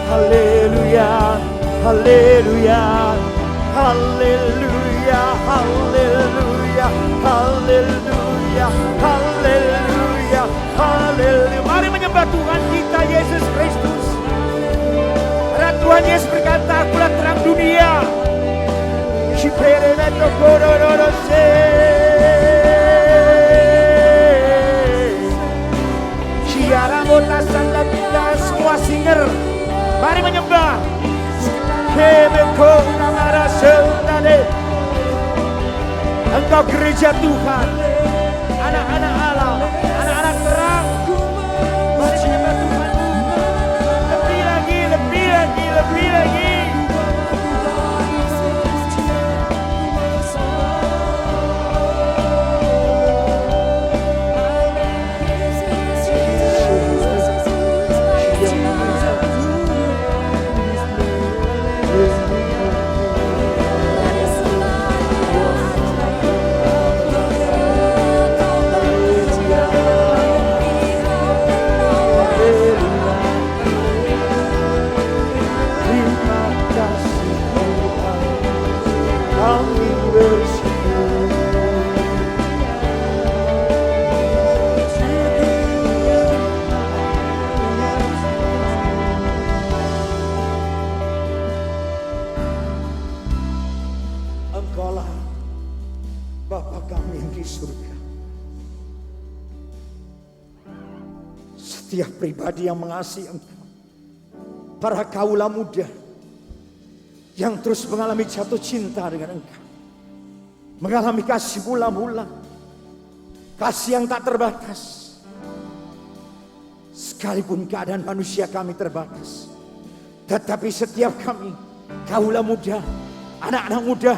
haleluya, haleluya, haleluya, haleluya, haleluya, haleluya, haleluya. Mari menyembah Tuhan kita Yesus Kristus. Karena Tuhan Yesus berkata, akulah terang dunia. Semua singer, mari menyembah. Engkau gereja Tuhan, anak-anak Allah, anak-anak terang. Mari menyembah Tuhan. Lebih lagi, lebih lagi, lebih lagi. Engkaulah Bapa kami yang di surga. Setiap pribadi yang mengasihi Engkau, para kaula muda yang terus mengalami jatuh cinta dengan Engkau, mengalami kasih mula-mula, kasih yang tak terbatas. Sekalipun keadaan manusia kami terbatas, tetapi setiap kami kaula muda, anak-anak muda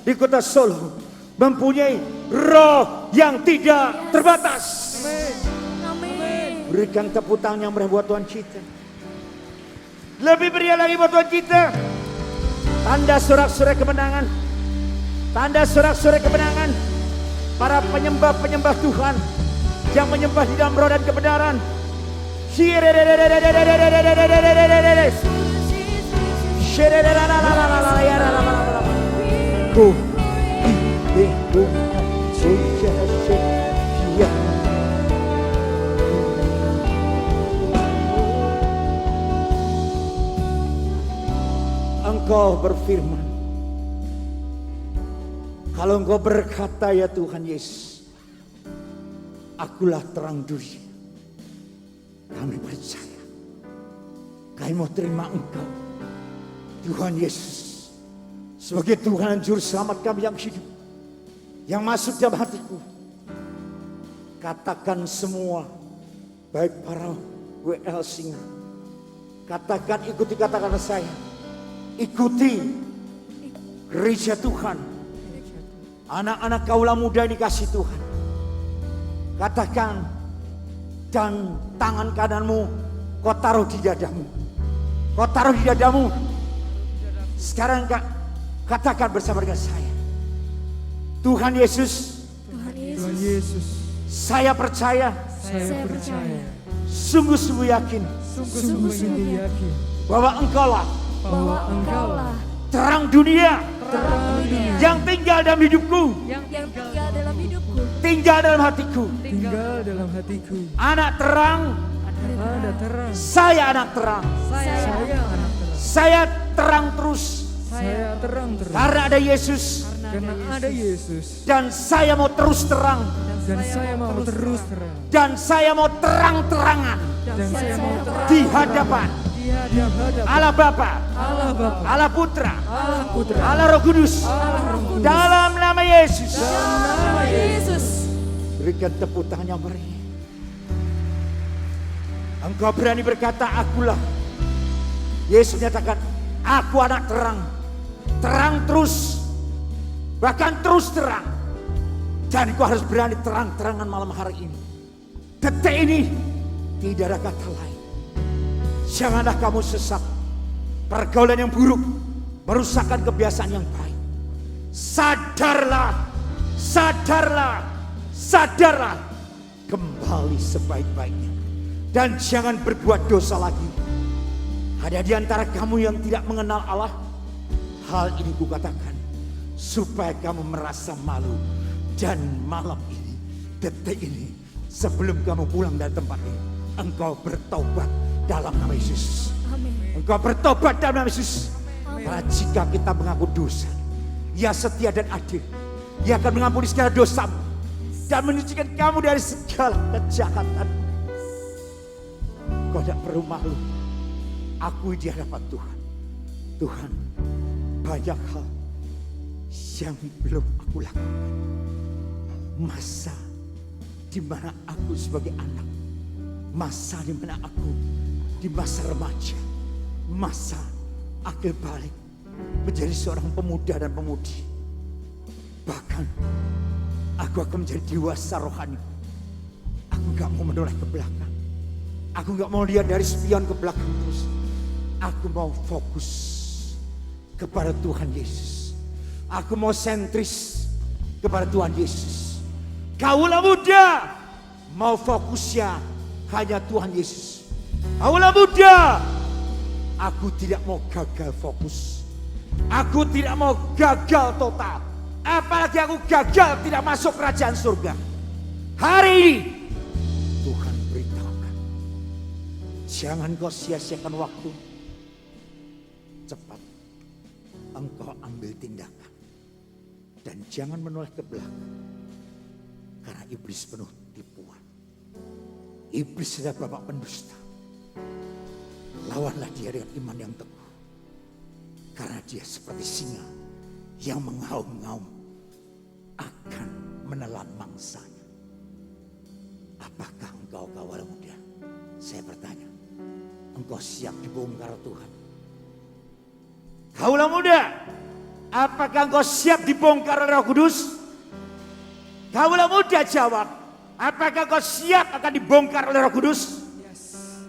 di kota Solo mempunyai roh yang tidak terbatas. Amin. Berikan tepuk tangan yang meriah buat Tuhan kita. Lebih meriah lagi buat Tuhan kita. Tanda sorak-sorai kemenangan. Tanda sorak-sorai kemenangan. Para penyembah-penyembah Tuhan yang menyembah di dalam roh dan kebenaran. Engkau berfirman, kalau Engkau berkata ya Tuhan Yesus, akulah terang dunia, kami percaya. Kami mau terima Engkau Tuhan Yesus sebagai Tuhan dan Juru Selamat kami yang hidup, yang masuk dalam hatiku. Katakan semua, baik para WL Singa, katakan, ikuti katakan saya, ikuti gereja Tuhan, anak-anak kaula muda ini kasih Tuhan. Katakan, dan tangan kananmu kau taruh di dadamu, kau taruh di dadamu. Sekarang katakan bersama dengan saya, Tuhan Yesus, Tuhan Yesus, saya percaya, sungguh-sungguh yakin, bahwa Engkaulah terang dunia, yang tinggal dalam hidupku, tinggal dalam hatiku. Anak terang, saya anak terang. Saya terang terus. Karena ada Yesus. Dan saya mau terus terang. Dan saya mau terang-terangan di hadapan Allah Bapa, Allah Putra, Allah Roh Kudus. Dalam nama Yesus. Berikan tepuk tangan yang meriah. Engkau berani berkata, akulah. Yesus menyatakan, aku anak terang. Terang terus. Bahkan terus terang. Dan kau harus berani terang-terangan malam hari ini. Detik ini tidak ada kata lain. Janganlah kamu sesat. Pergaulan yang buruk merusakkan kebiasaan yang baik. Sadarlah, sadarlah, sadarlah. Kembali sebaik-baiknya. Dan jangan berbuat dosa lagi. Ada di antara kamu yang tidak mengenal Allah. Hal ini kukatakan supaya kamu merasa malu. Dan malam ini, detik ini, sebelum kamu pulang dari tempat ini, engkau bertobat dalam nama Yesus. Amin. Engkau bertobat dalam nama Yesus. Karena jika kita mengaku dosa, Ia setia dan adil. Ia akan mengampuni segala dosamu dan menyucikan kamu dari segala kejahatan. Kau tidak perlu malu. Akui di hadapan Tuhan. Tuhan, banyak hal yang belum aku lakukan. Masa di mana aku sebagai anak, masa di mana aku di masa remaja, masa akhir balik menjadi seorang pemuda dan pemudi. Bahkan aku akan menjadi dewasa rohani. Aku gak mau menoleh ke belakang. Aku gak mau lihat dari spion ke belakang terus. Aku mau fokus kepada Tuhan Yesus. Aku mau sentris kepada Tuhan Yesus. Kaulah muda, mau fokusnya hanya Tuhan Yesus. Kaulah muda, aku tidak mau gagal fokus. Aku tidak mau gagal total. Apalagi aku gagal tidak masuk kerajaan surga. Hari ini Tuhan beritahukan, jangan kau sia-siakan waktu. Cepat engkau ambil tindakan. Dan jangan menoleh ke belakang. Karena iblis penuh tipuan. Iblis adalah bapak pendusta. Lawanlah dia dengan iman yang teguh. Karena dia seperti singa yang mengaum-ngaum akan menelan mangsanya. Apakah engkau kawan muda? Saya bertanya. Engkau siap dibongkar Tuhan? Kaulah muda, apakah engkau siap dibongkar oleh Roh Kudus? Kaulah muda jawab, apakah engkau siap akan dibongkar oleh Roh Kudus?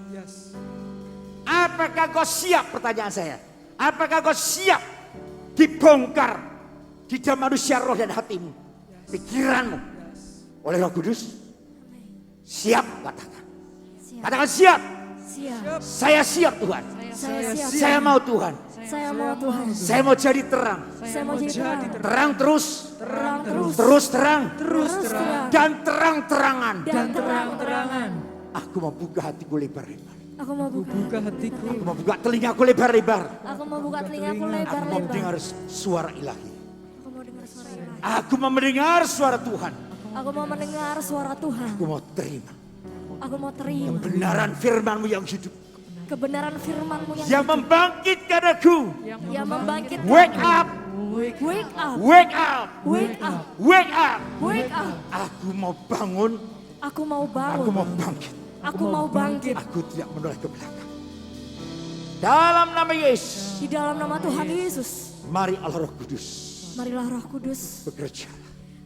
Yes. Apakah engkau siap, pertanyaan saya? Apakah engkau siap dibongkar di dalam manusia roh dan hatimu, pikiranmu oleh Roh Kudus? Siap, katakan. Katakan siap. Siap. Saya siap Tuhan. Saya siap. Saya mau Tuhan. Saya mau Tuhan. Saya mau jadi terang. Saya mau jadi terang. Terang terus. Terang terus. Terus terang. Terus terang. Dan terang-terangan. Dan terang-terangan. Aku mau buka hatiku lebar-lebar. Aku mau buka. Buka hatiku. Aku mau buka telingaku lebar-lebar. Aku mau buka telingaku Aku mau lebar-lebar. mendengar suara ilahi. Aku mau dengar suara ilahi. Aku mau mendengar suara Tuhan. Aku mau mendengar suara Tuhan. Aku mau terima Aku mau terima kebenaran firman-Mu yang hidup. kebenaran firman-Mu yang Yang membangkitkan aku. yang membangkitkan. Wake up. Wake up. Wake up. Wake up. Wake up. Wake up. Aku mau bangun. Aku mau Aku bangun. mau bangkit. Aku mau bangkit. Aku tidak menoleh ke belakang. Dalam nama Yesus. Di dalam nama Tuhan Yesus. Mari Allah Roh Kudus. Marilah Roh Kudus Bekerja.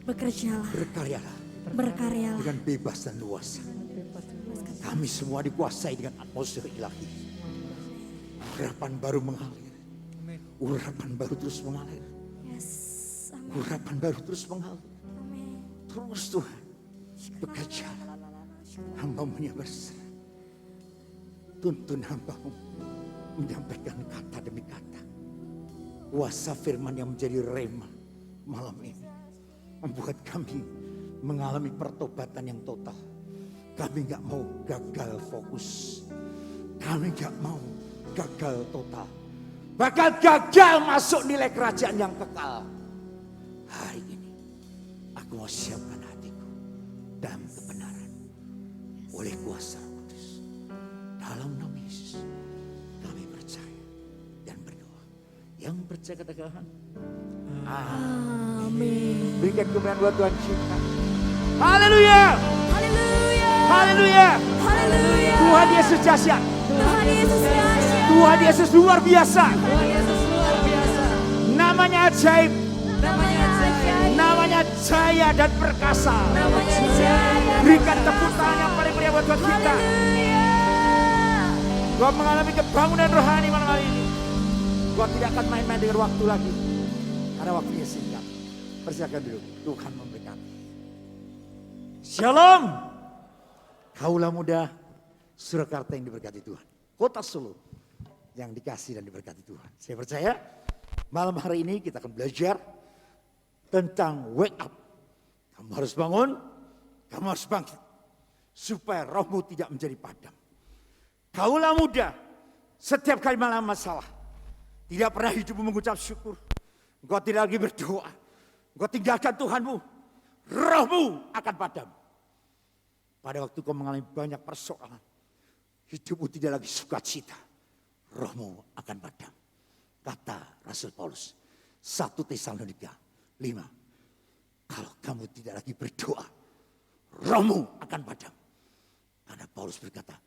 bekerjalah, Berkaryalah. berkaryalah Dengan bebas dan luas. Kami semua dikuasai dengan atmosfer ilahi. Urapan baru mengalir. Urapan baru terus mengalir. Yes. Amin. Urapan baru terus mengalir. Amin. Terus Tuhan bekerja. Hamba-Mu yang berserah. Tuntun hamba-Mu menyampaikan kata demi kata. Kuasa firman yang menjadi rema malam ini membuat kami mengalami pertobatan yang total. Kami gak mau gagal fokus. Kami gak mau gagal total. Bahkan gagal masuk nilai kerajaan yang kekal. Hari ini aku mau siapkan hatiku dalam kebenaran oleh kuasa Roh Kudus. Dalam nama Yesus kami percaya dan berdoa. Yang percaya katakan Amin. berikan kemuliaan buat Tuhan kita. Haleluya. Haleluya. Haleluya. Haleluya. Tuhan Yesus dahsyat. Tuhan Yesus dahsyat. Tuhan Yesus luar biasa. Tuhan Yesus luar biasa. Namanya ajaib. Namanya ajaib. Namanya jaya dan perkasa. Namanya jaya. Berikan tepuk tangan yang paling meriah buat Tuhan kita. Haleluya. Gua mengalami kebangunan rohani malam hari ini. Gua tidak akan main-main dengan waktu lagi. Karena waktunya singkat. Persilakan dulu. Tuhan memberkati. Shalom. Kaulah muda Surakarta yang diberkati Tuhan. Kota Solo yang dikasih dan diberkati Tuhan. Saya percaya malam hari ini kita akan belajar tentang wake up. Kamu harus bangun, kamu harus bangkit. Supaya rohmu tidak menjadi padam. Kaulah muda, setiap kali malam masalah. Tidak pernah hidupmu mengucap syukur. Engkau tidak lagi berdoa. Engkau tinggalkan Tuhanmu. Rohmu akan padam. Pada waktu kau mengalami banyak persoalan. Hidupmu tidak lagi sukacita. Rohmu akan padam. Kata Rasul Paulus. 1 Tesalonika 5. Kalau kamu tidak lagi berdoa. Rohmu akan padam. Karena Paulus berkata,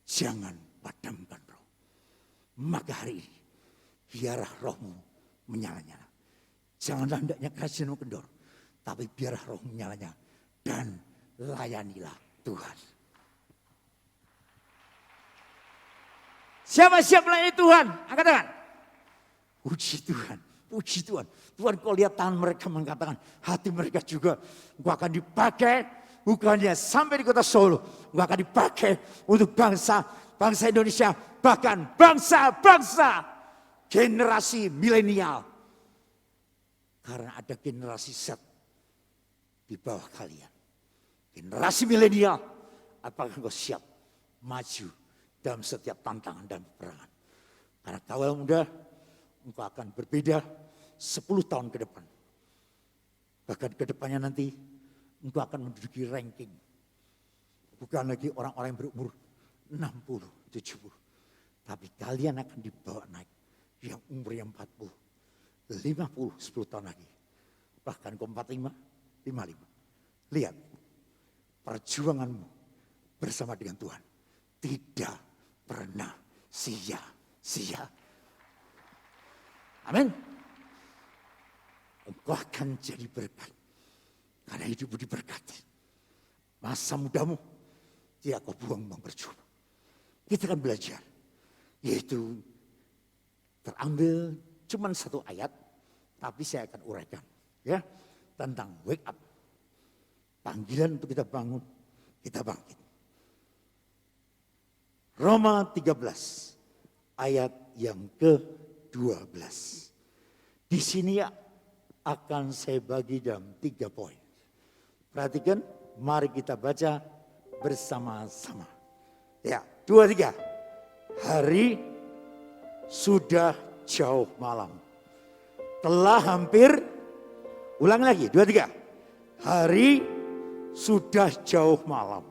jangan padamkan roh. Maka hari ini, biarlah rohmu menyala-nyala. Janganlah hendaknya kerajinmu kendor. Tapi biarlah rohmu menyala-nyala. Dan layanilah Tuhan. Siapa siap melayani Tuhan? Angkat tangan. Puji Tuhan. Puji Tuhan. Tuhan kau lihat tangan mereka mengatakan. Hati mereka juga. Engkau akan dipakai. Bukannya sampai di kota Solo. Engkau akan dipakai untuk bangsa Indonesia. Bahkan bangsa-bangsa. Generasi milenial. Karena ada generasi Z di bawah kalian. Generasi milenial. Apakah engkau siap maju dalam setiap tantangan dan peperangan? Karena kawal muda. Engkau akan berbeda 10 tahun ke depan. Bahkan ke depannya nanti. Engkau akan menduduki ranking. Bukan lagi orang-orang yang berumur 60, 70. Tapi kalian akan dibawa naik. Yang umurnya 40, 50, 10 tahun lagi. Bahkan ke 45, 55. Lihat. Perjuanganmu bersama dengan Tuhan. Tidak pernah sia-sia. Amin. Engkau akan jadi berkat. Karena hidupmu diberkati. Masa mudamu tidak kau buang-buang percuma. Kita akan belajar. Yaitu terambil cuma 1 ayat. Tapi saya akan uraikan. Ya, tentang wake up. Panggilan untuk kita bangun. Kita bangkit. Roma 13. Ayat yang ke-12. Di sini akan saya bagi dalam 3 poin. Perhatikan, mari kita baca bersama-sama. Ya, 2, 3. Hari sudah jauh malam. Telah hampir, ulang lagi, 2, 3. Hari sudah jauh malam.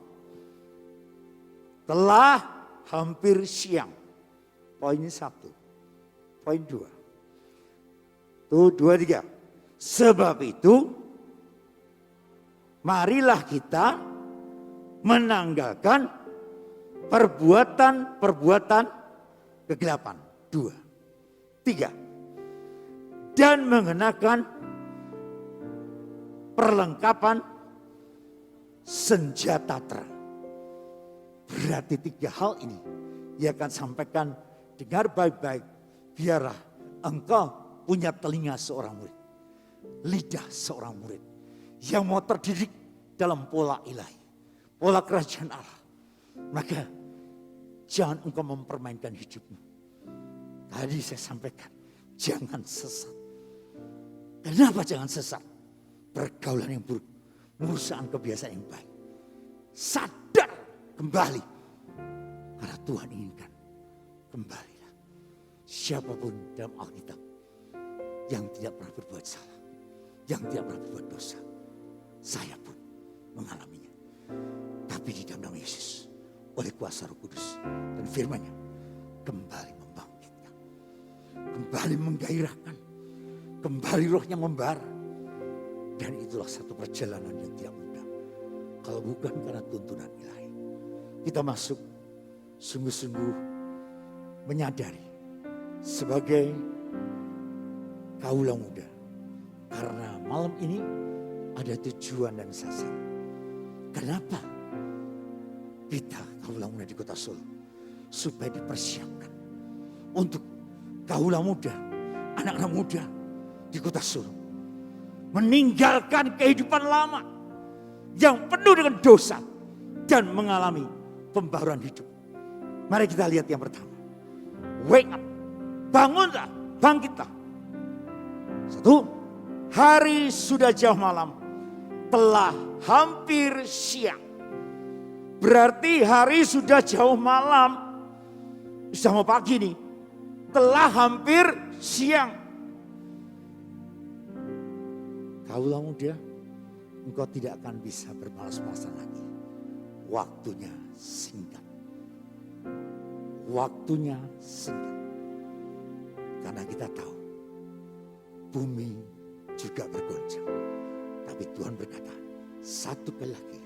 Telah hampir siang. Poin 1. Poin 2. Tuh, 2, 3. Sebab itu, marilah kita menanggalkan perbuatan kegelapan. 2, 3. Dan mengenakan perlengkapan senjata terang. Berarti 3 hal ini ia akan sampaikan, dengar baik-baik. Biarlah engkau punya telinga seorang murid. Lidah seorang murid. Yang mau terdidik dalam pola ilahi. Pola kerajaan Allah. Maka jangan engkau mempermainkan hidupmu. Tadi saya sampaikan. Jangan sesat. Kenapa jangan sesat? Pergaulan yang buruk. Perusahaan kebiasaan yang baik. Sadar kembali. Karena Tuhan inginkan. Kembalilah. Siapapun dalam Alkitab. Yang tidak pernah berbuat salah. Yang tidak pernah berbuat dosa. Saya pun mengalaminya. Tapi di dalam nama Yesus. Oleh kuasa Roh Kudus. Dan firman-Nya. Kembali membangkitkan. Kembali menggairahkan. Kembali rohnya membara. Dan itulah satu perjalanan yang tidak mudah. Kalau bukan karena tuntunan ilahi. Kita masuk sungguh-sungguh menyadari. Sebagai kaulah muda. Karena malam ini ada tujuan dan sasaran. Kenapa kita kaulah muda di kota Solo? Supaya dipersiapkan untuk kaulah muda, anak-anak muda di kota Solo. Meninggalkan kehidupan lama yang penuh dengan dosa dan mengalami pembaruan hidup. Mari kita lihat yang pertama. Wake up. bangunlah, bangkitlah. 1, hari sudah jauh malam, telah hampir siang. Berarti hari sudah jauh malam, sudah mau pagi nih, telah hampir siang. Kaulah muda, engkau tidak akan bisa bermalas-malasan lagi. Waktunya singkat. Waktunya singkat. Karena kita tahu bumi juga bergoncang. Tapi Tuhan berkata, satu kali lagi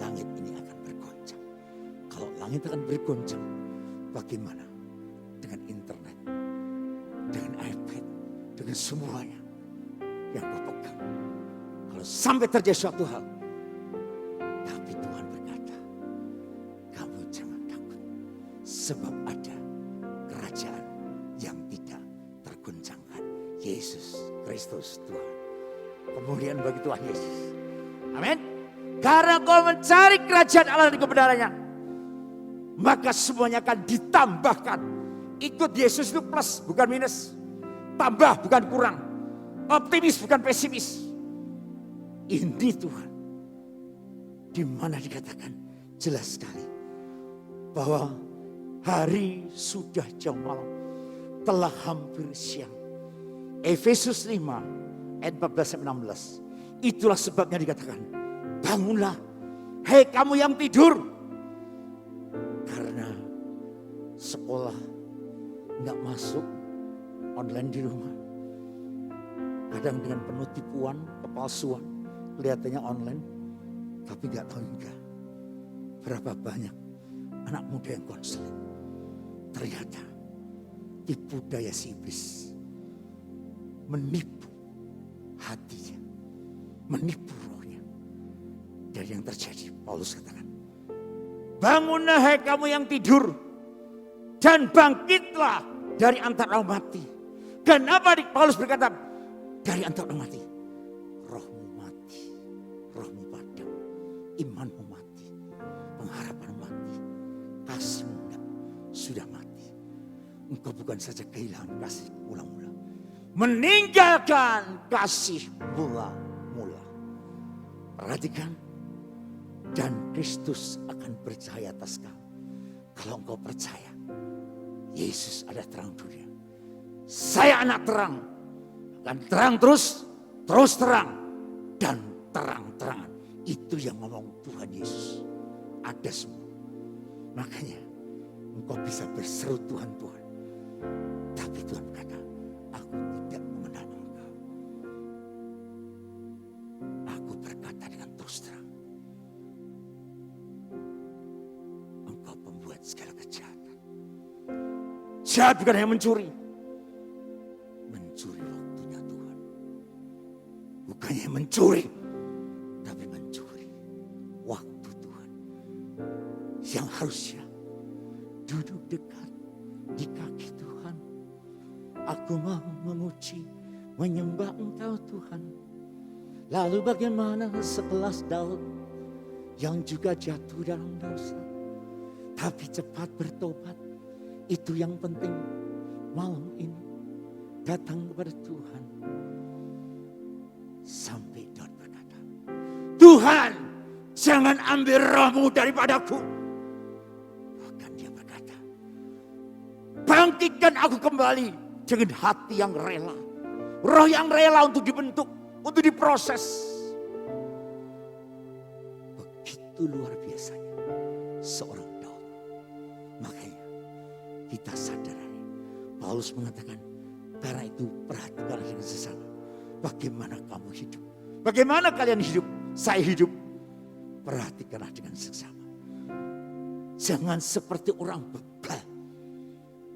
langit ini akan bergoncang. Kalau langit akan bergoncang, bagaimana dengan internet, dengan iPad, dengan semuanya yang kau pegang? Kalau sampai terjadi suatu hal, tapi Tuhan berkata, kamu jangan takut, sebab ada kerajaan yang tidak tergoncangkan. Yesus Kristus Tuhan. Kemuliaan bagi Tuhan Yesus. Amin. Karena kau mencari kerajaan Allah dan kebenarannya, maka semuanya akan ditambahkan. Ikut Yesus itu plus, bukan minus. Tambah, bukan kurang. Optimis, bukan pesimis. Ini Tuhan. Di mana dikatakan jelas sekali bahwa hari sudah jauh malam, telah hampir siang. Efesus 5 ayat 14-16. Itulah sebabnya dikatakan, bangunlah, hei kamu yang tidur. Karena sekolah nggak masuk, online di rumah. Kadang dengan penuh tipuan, kepalsuan, kelihatannya online, tapi nggak tahu juga berapa banyak anak muda yang konseling. Ternyata tipu daya si iblis menipu hatinya, menipu rohnya. Dan yang terjadi, Paulus katakan, bangunlah hai kamu yang tidur, dan bangkitlah dari antara orang mati. Kenapa Paulus berkata, dari antara orang mati? Rohmu mati, rohmu padam, imanmu mati, pengharapanmu mati, kasihmu sudah mati. Engkau bukan saja kehilangan kasih mula-mula, meninggalkan kasih mula-mula. Perhatikan, dan Kristus akan bercahaya atas kamu. Kalau engkau percaya, Yesus ada terang dunia. Saya anak terang, akan terang terus terang, dan terang-terangan. Itu yang ngomong Tuhan Yesus. Ada semua. Makanya engkau bisa berseru Tuhan, Tuhan. Tapi Tuhan berkata, aku tidak mengenal engkau. Aku berkata dengan terus terang, engkau pembuat segala kejahatan. Jahat bukan hanya mencuri. Mencuri waktunya Tuhan. Bukannya mencuri, tapi mencuri waktu Tuhan. Yang harusnya duduk dekat di kaki Tuhan. Aku mau memuji, menyembah Engkau Tuhan. Lalu bagaimana sekelas Daud yang juga jatuh dalam dosa, tapi cepat bertobat. Itu yang penting malam ini. Datang kepada Tuhan. Sampai Daud berkata, Tuhan, jangan ambil rohmu daripadaku. Bahkan dia berkata, bangkitkan aku kembali dengan hati yang rela. Roh yang rela untuk dibentuk, untuk diproses. Begitu luar biasanya seorang Daud. Makanya kita sadar, Paulus mengatakan, karena itu perhatikanlah dengan sesama. Bagaimana kamu hidup? Bagaimana kalian hidup? Saya hidup. Perhatikanlah dengan sesama. Jangan seperti orang bebal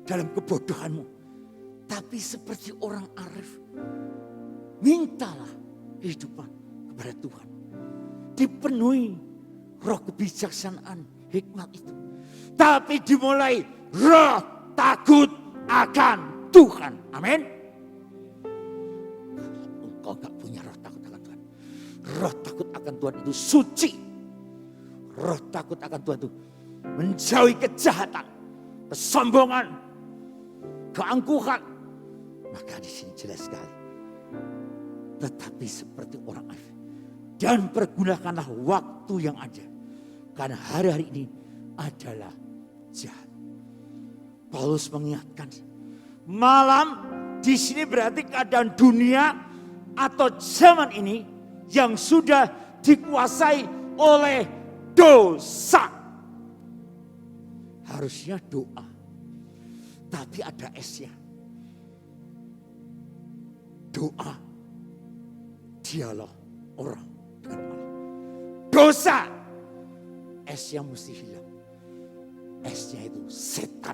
dalam kebodohanmu, tapi seperti orang arif. Mintalah kehidupan kepada Tuhan. Dipenuhi roh kebijaksanaan, hikmat itu. Tapi dimulai roh takut akan Tuhan. Amin. Kalau engkau gak punya roh takut akan Tuhan, roh takut akan Tuhan itu suci. Roh takut akan Tuhan itu menjauhi kejahatan, kesombongan, keangkuhan. Maka di sini jelas sekali. Tetapi seperti orang kafir. Dan pergunakanlah waktu yang ada. Karena hari-hari ini adalah jahat. Paulus mengingatkan, malam di sini berarti keadaan dunia atau zaman ini yang sudah dikuasai oleh dosa. Harusnya doa, tapi ada S-nya. Doa, dialog orang dengan Allah. Dosa, S-nya mesti hilang. S-nya itu setan.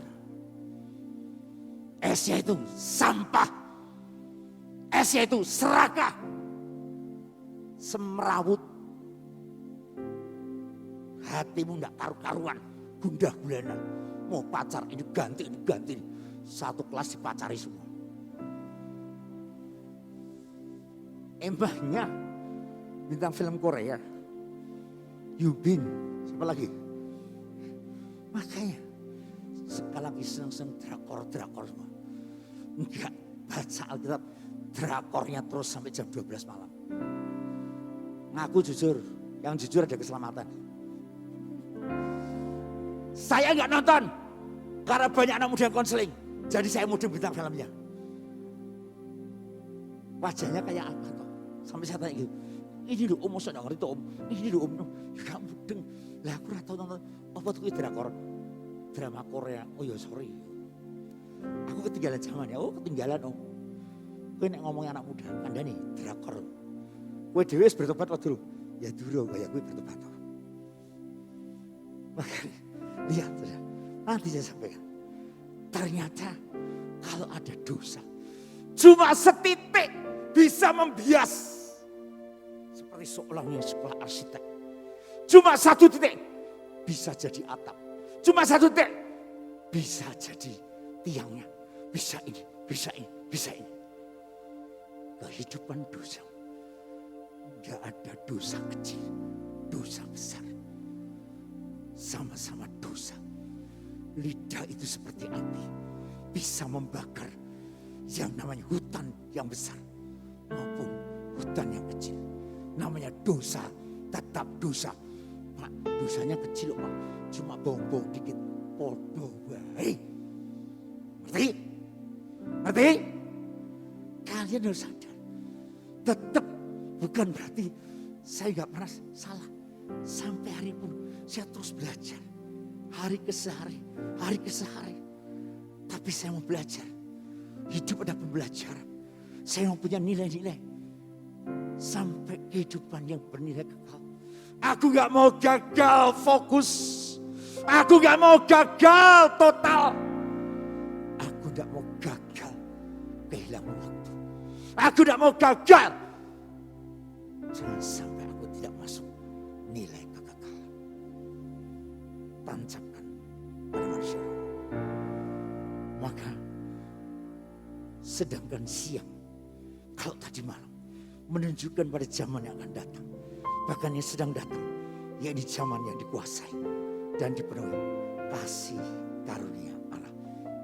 S-nya itu sampah. S-nya itu serakah. Semrawut. Hatimu tidak karu-karuan. Gundah gulana. Mau pacar ini ganti. Satu kelas dipacari semua. Embahnya bintang film Korea. Yubin. Siapa lagi? Makanya sekarang seneng drakor semua. Enggak baca Alkitab, drakornya terus sampai jam 12 malam. Ngaku jujur, yang jujur ada keselamatan. Saya enggak nonton karena banyak anak muda yang konseling. Jadi saya mudeng bintang filmnya. Wajahnya kayak apa toh? Sampai saya tanya gitu. Ini loh om, saya ngerti om. Ini loh om, enggak mudeng. Lah aku ora tau nonton apa tuh drakor. Drama Korea. Oh ya sorry. Aku ketinggalan zaman ya. Oh ketinggalan om. Kowe nek ngomong anak muda, kandhane drakor. Kowe dhewe wis bertobat apa dulu? Ya dulu kaya kowe bertobat. Makanya lihat saja. Nanti saya sampaikan. Ternyata kalau ada dosa cuma setitik bisa membias. Seperti seolahnya sekolah arsitek. Cuma satu titik bisa jadi atap. Cuma satu titik bisa jadi tiangnya. Bisa ini, bisa ini, bisa ini. Kehidupan dosa. Tidak ada dosa kecil, dosa besar. Sama-sama dosa. Lidah itu seperti api. Bisa membakar yang namanya hutan yang besar. Maupun hutan yang kecil. Namanya dosa, tetap dosa. Pak, dosanya kecil Pak. Cuma bau-bau dikit. Podo wae. Ngerti? Ngerti? Kalian harus sadar. Tetap bukan berarti saya gak pernah salah. Sampai hari pun saya terus belajar. Hari ke sehari. Tapi saya mau belajar. Hidup ada pembelajaran. Saya mau punya nilai-nilai. Sampai kehidupan yang bernilai kekal. Aku gak mau gagal fokus. Aku gak mau gagal total. Aku gak mau gagal kehilangan waktu. Aku gak mau gagal. Jangan sampai aku tidak masuk nilai kekekalan. Tancapkan pada manusia. Maka sedangkan siang, kalau tadi malam menunjukkan pada zaman yang akan datang. Bahkan yang sedang datang, yaitu zaman yang dikuasai dan dipenuhi kasih karunia Allah.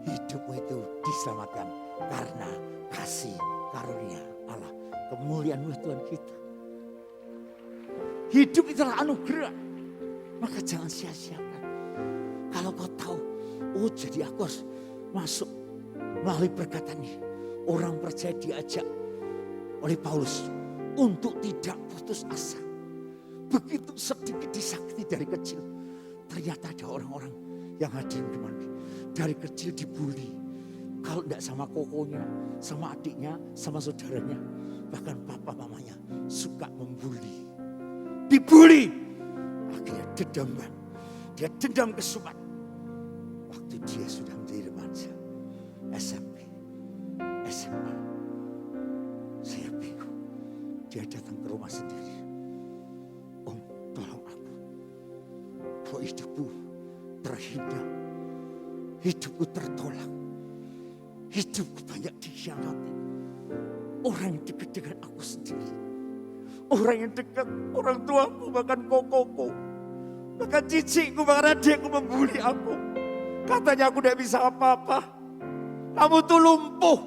Hidupmu itu diselamatkan karena kasih karunia Allah. Kemuliaan Tuhan kita. Hidup itulah anugerah. Maka jangan sia-siakan. Kalau kau tahu, oh jadi aku harus masuk melalui perkataan ini. Orang percaya diajak oleh Paulus untuk tidak putus asa. Begitu sedikit disakiti dari kecil. Ternyata ada orang-orang yang hadir di mana. Dari kecil dibully. Kalau tidak sama kokonya, sama adiknya, sama saudaranya. Bahkan papa mamanya suka membuli. Dibully. Akhirnya dendam. Dia dendam kesumat. Waktu dia sudah menjadi remaja. SMP, SMA. Saya bingung. Dia datang ke rumah sendiri. Om, tolong aku. Kalau hidupku terhina. Hidupku tertolak. Hidupku banyak dikhianati. Orang yang dekat dengan aku sendiri. Orang yang dekat, orang tuaku, bahkan kokoku. Bahkan cicikku, bahkan adikku membuli aku. Katanya aku tidak bisa apa-apa. Kamu tuh lumpuh.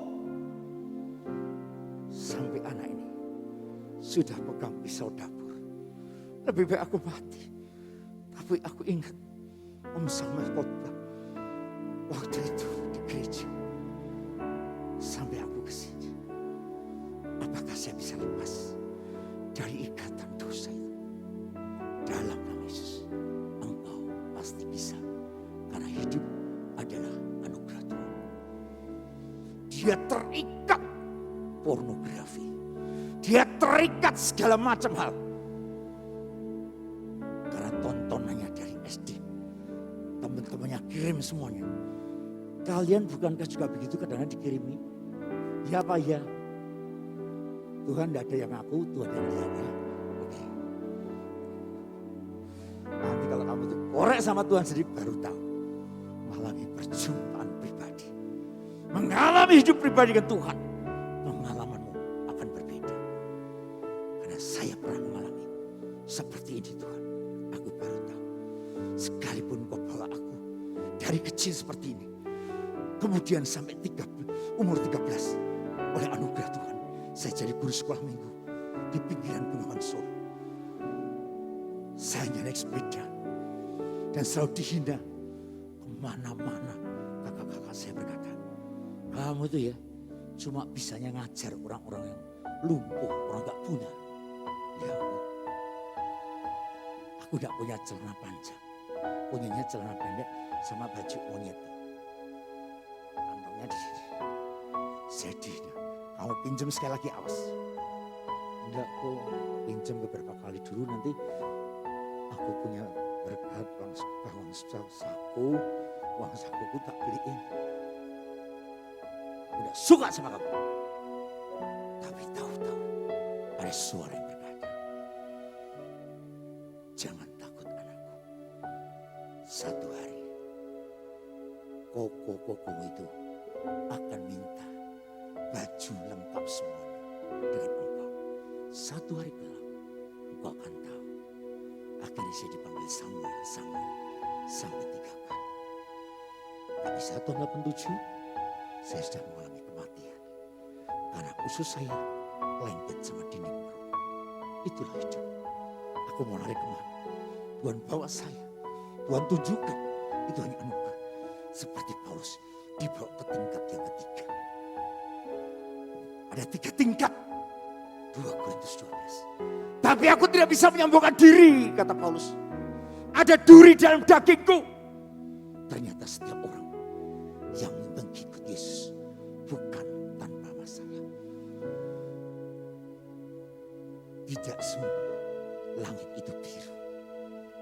Sampai anak ini sudah pegang pisau dapur. Lebih baik aku mati. Tapi aku ingat Om Samuel khotbah waktu itu di gereja. Sampai aku ke sini. Apakah saya bisa lepas dari ikatan dosa itu? Dalam nama Yesus, engkau pasti bisa. Karena hidup adalah anugerah Tuhan. Dia terikat pornografi. Dia terikat segala macam hal. Karena tontonannya dari SD. Teman-temannya kirim semuanya. Kalian bukankah juga begitu kadang-kadang dikirimi? Ya apa ya? Tuhan tidak ada yang aku, Tuhan yang lihat ya. Oke. Nanti kalau kamu tuh korek sama Tuhan sendiri baru tahu. Mengalami perjumpaan pribadi. Mengalami hidup pribadi dengan Tuhan. Pengalamanmu akan berbeda. Karena saya pernah mengalami seperti ini Tuhan. Aku baru tahu. Sekalipun kau bawa aku dari kecil seperti ini. Kemudian sampai umur 13 oleh anugerah Tuhan. Saya jadi guru sekolah minggu di pinggiran Gunungan Solo. Saya hanya naik sepeda dan selalu dihina. Kemana-mana kakak-kakak saya berkata, kamu tuh ya cuma bisanya ngajar orang-orang yang lumpuh, orang gak punya. Ya aku gak punya celana panjang. Punyanya celana pendek sama baju monyet. Kantongnya di sini. Saya dihina. Kamu pinjam sekali lagi, awas. Enggak kok, pinjam beberapa kali dulu nanti aku punya berkat uang saku aku tak beliin. Udah suka sama kamu. Tapi tahu-tahu ada suara yang berkata, jangan takut anakku. Satu hari koko-kokomu itu akan minta baju lengkap semuanya dengan engkau. Satu hari kelak engkau akan tahu. Akhirnya saya dipanggil Samuel sampai 3 kali. Tapi saat tahun 87 saya sudah mengalami kematian. Karena usus saya lengket sama dinding perut. Itulah hidup. Aku mau lari kemana? Tuhan bawa saya. Tuhan tunjukkan. Itu hanya anugerah. Seperti Paulus dibawa ke tingkat yang ketiga. Ada 3 tingkat. 2 Korintus 12. Tapi aku tidak bisa menyambungkan diri, kata Paulus. Ada duri dalam dagingku. Ternyata setiap orang yang mengikut Yesus bukan tanpa masalah. Tidak semua langit itu biru.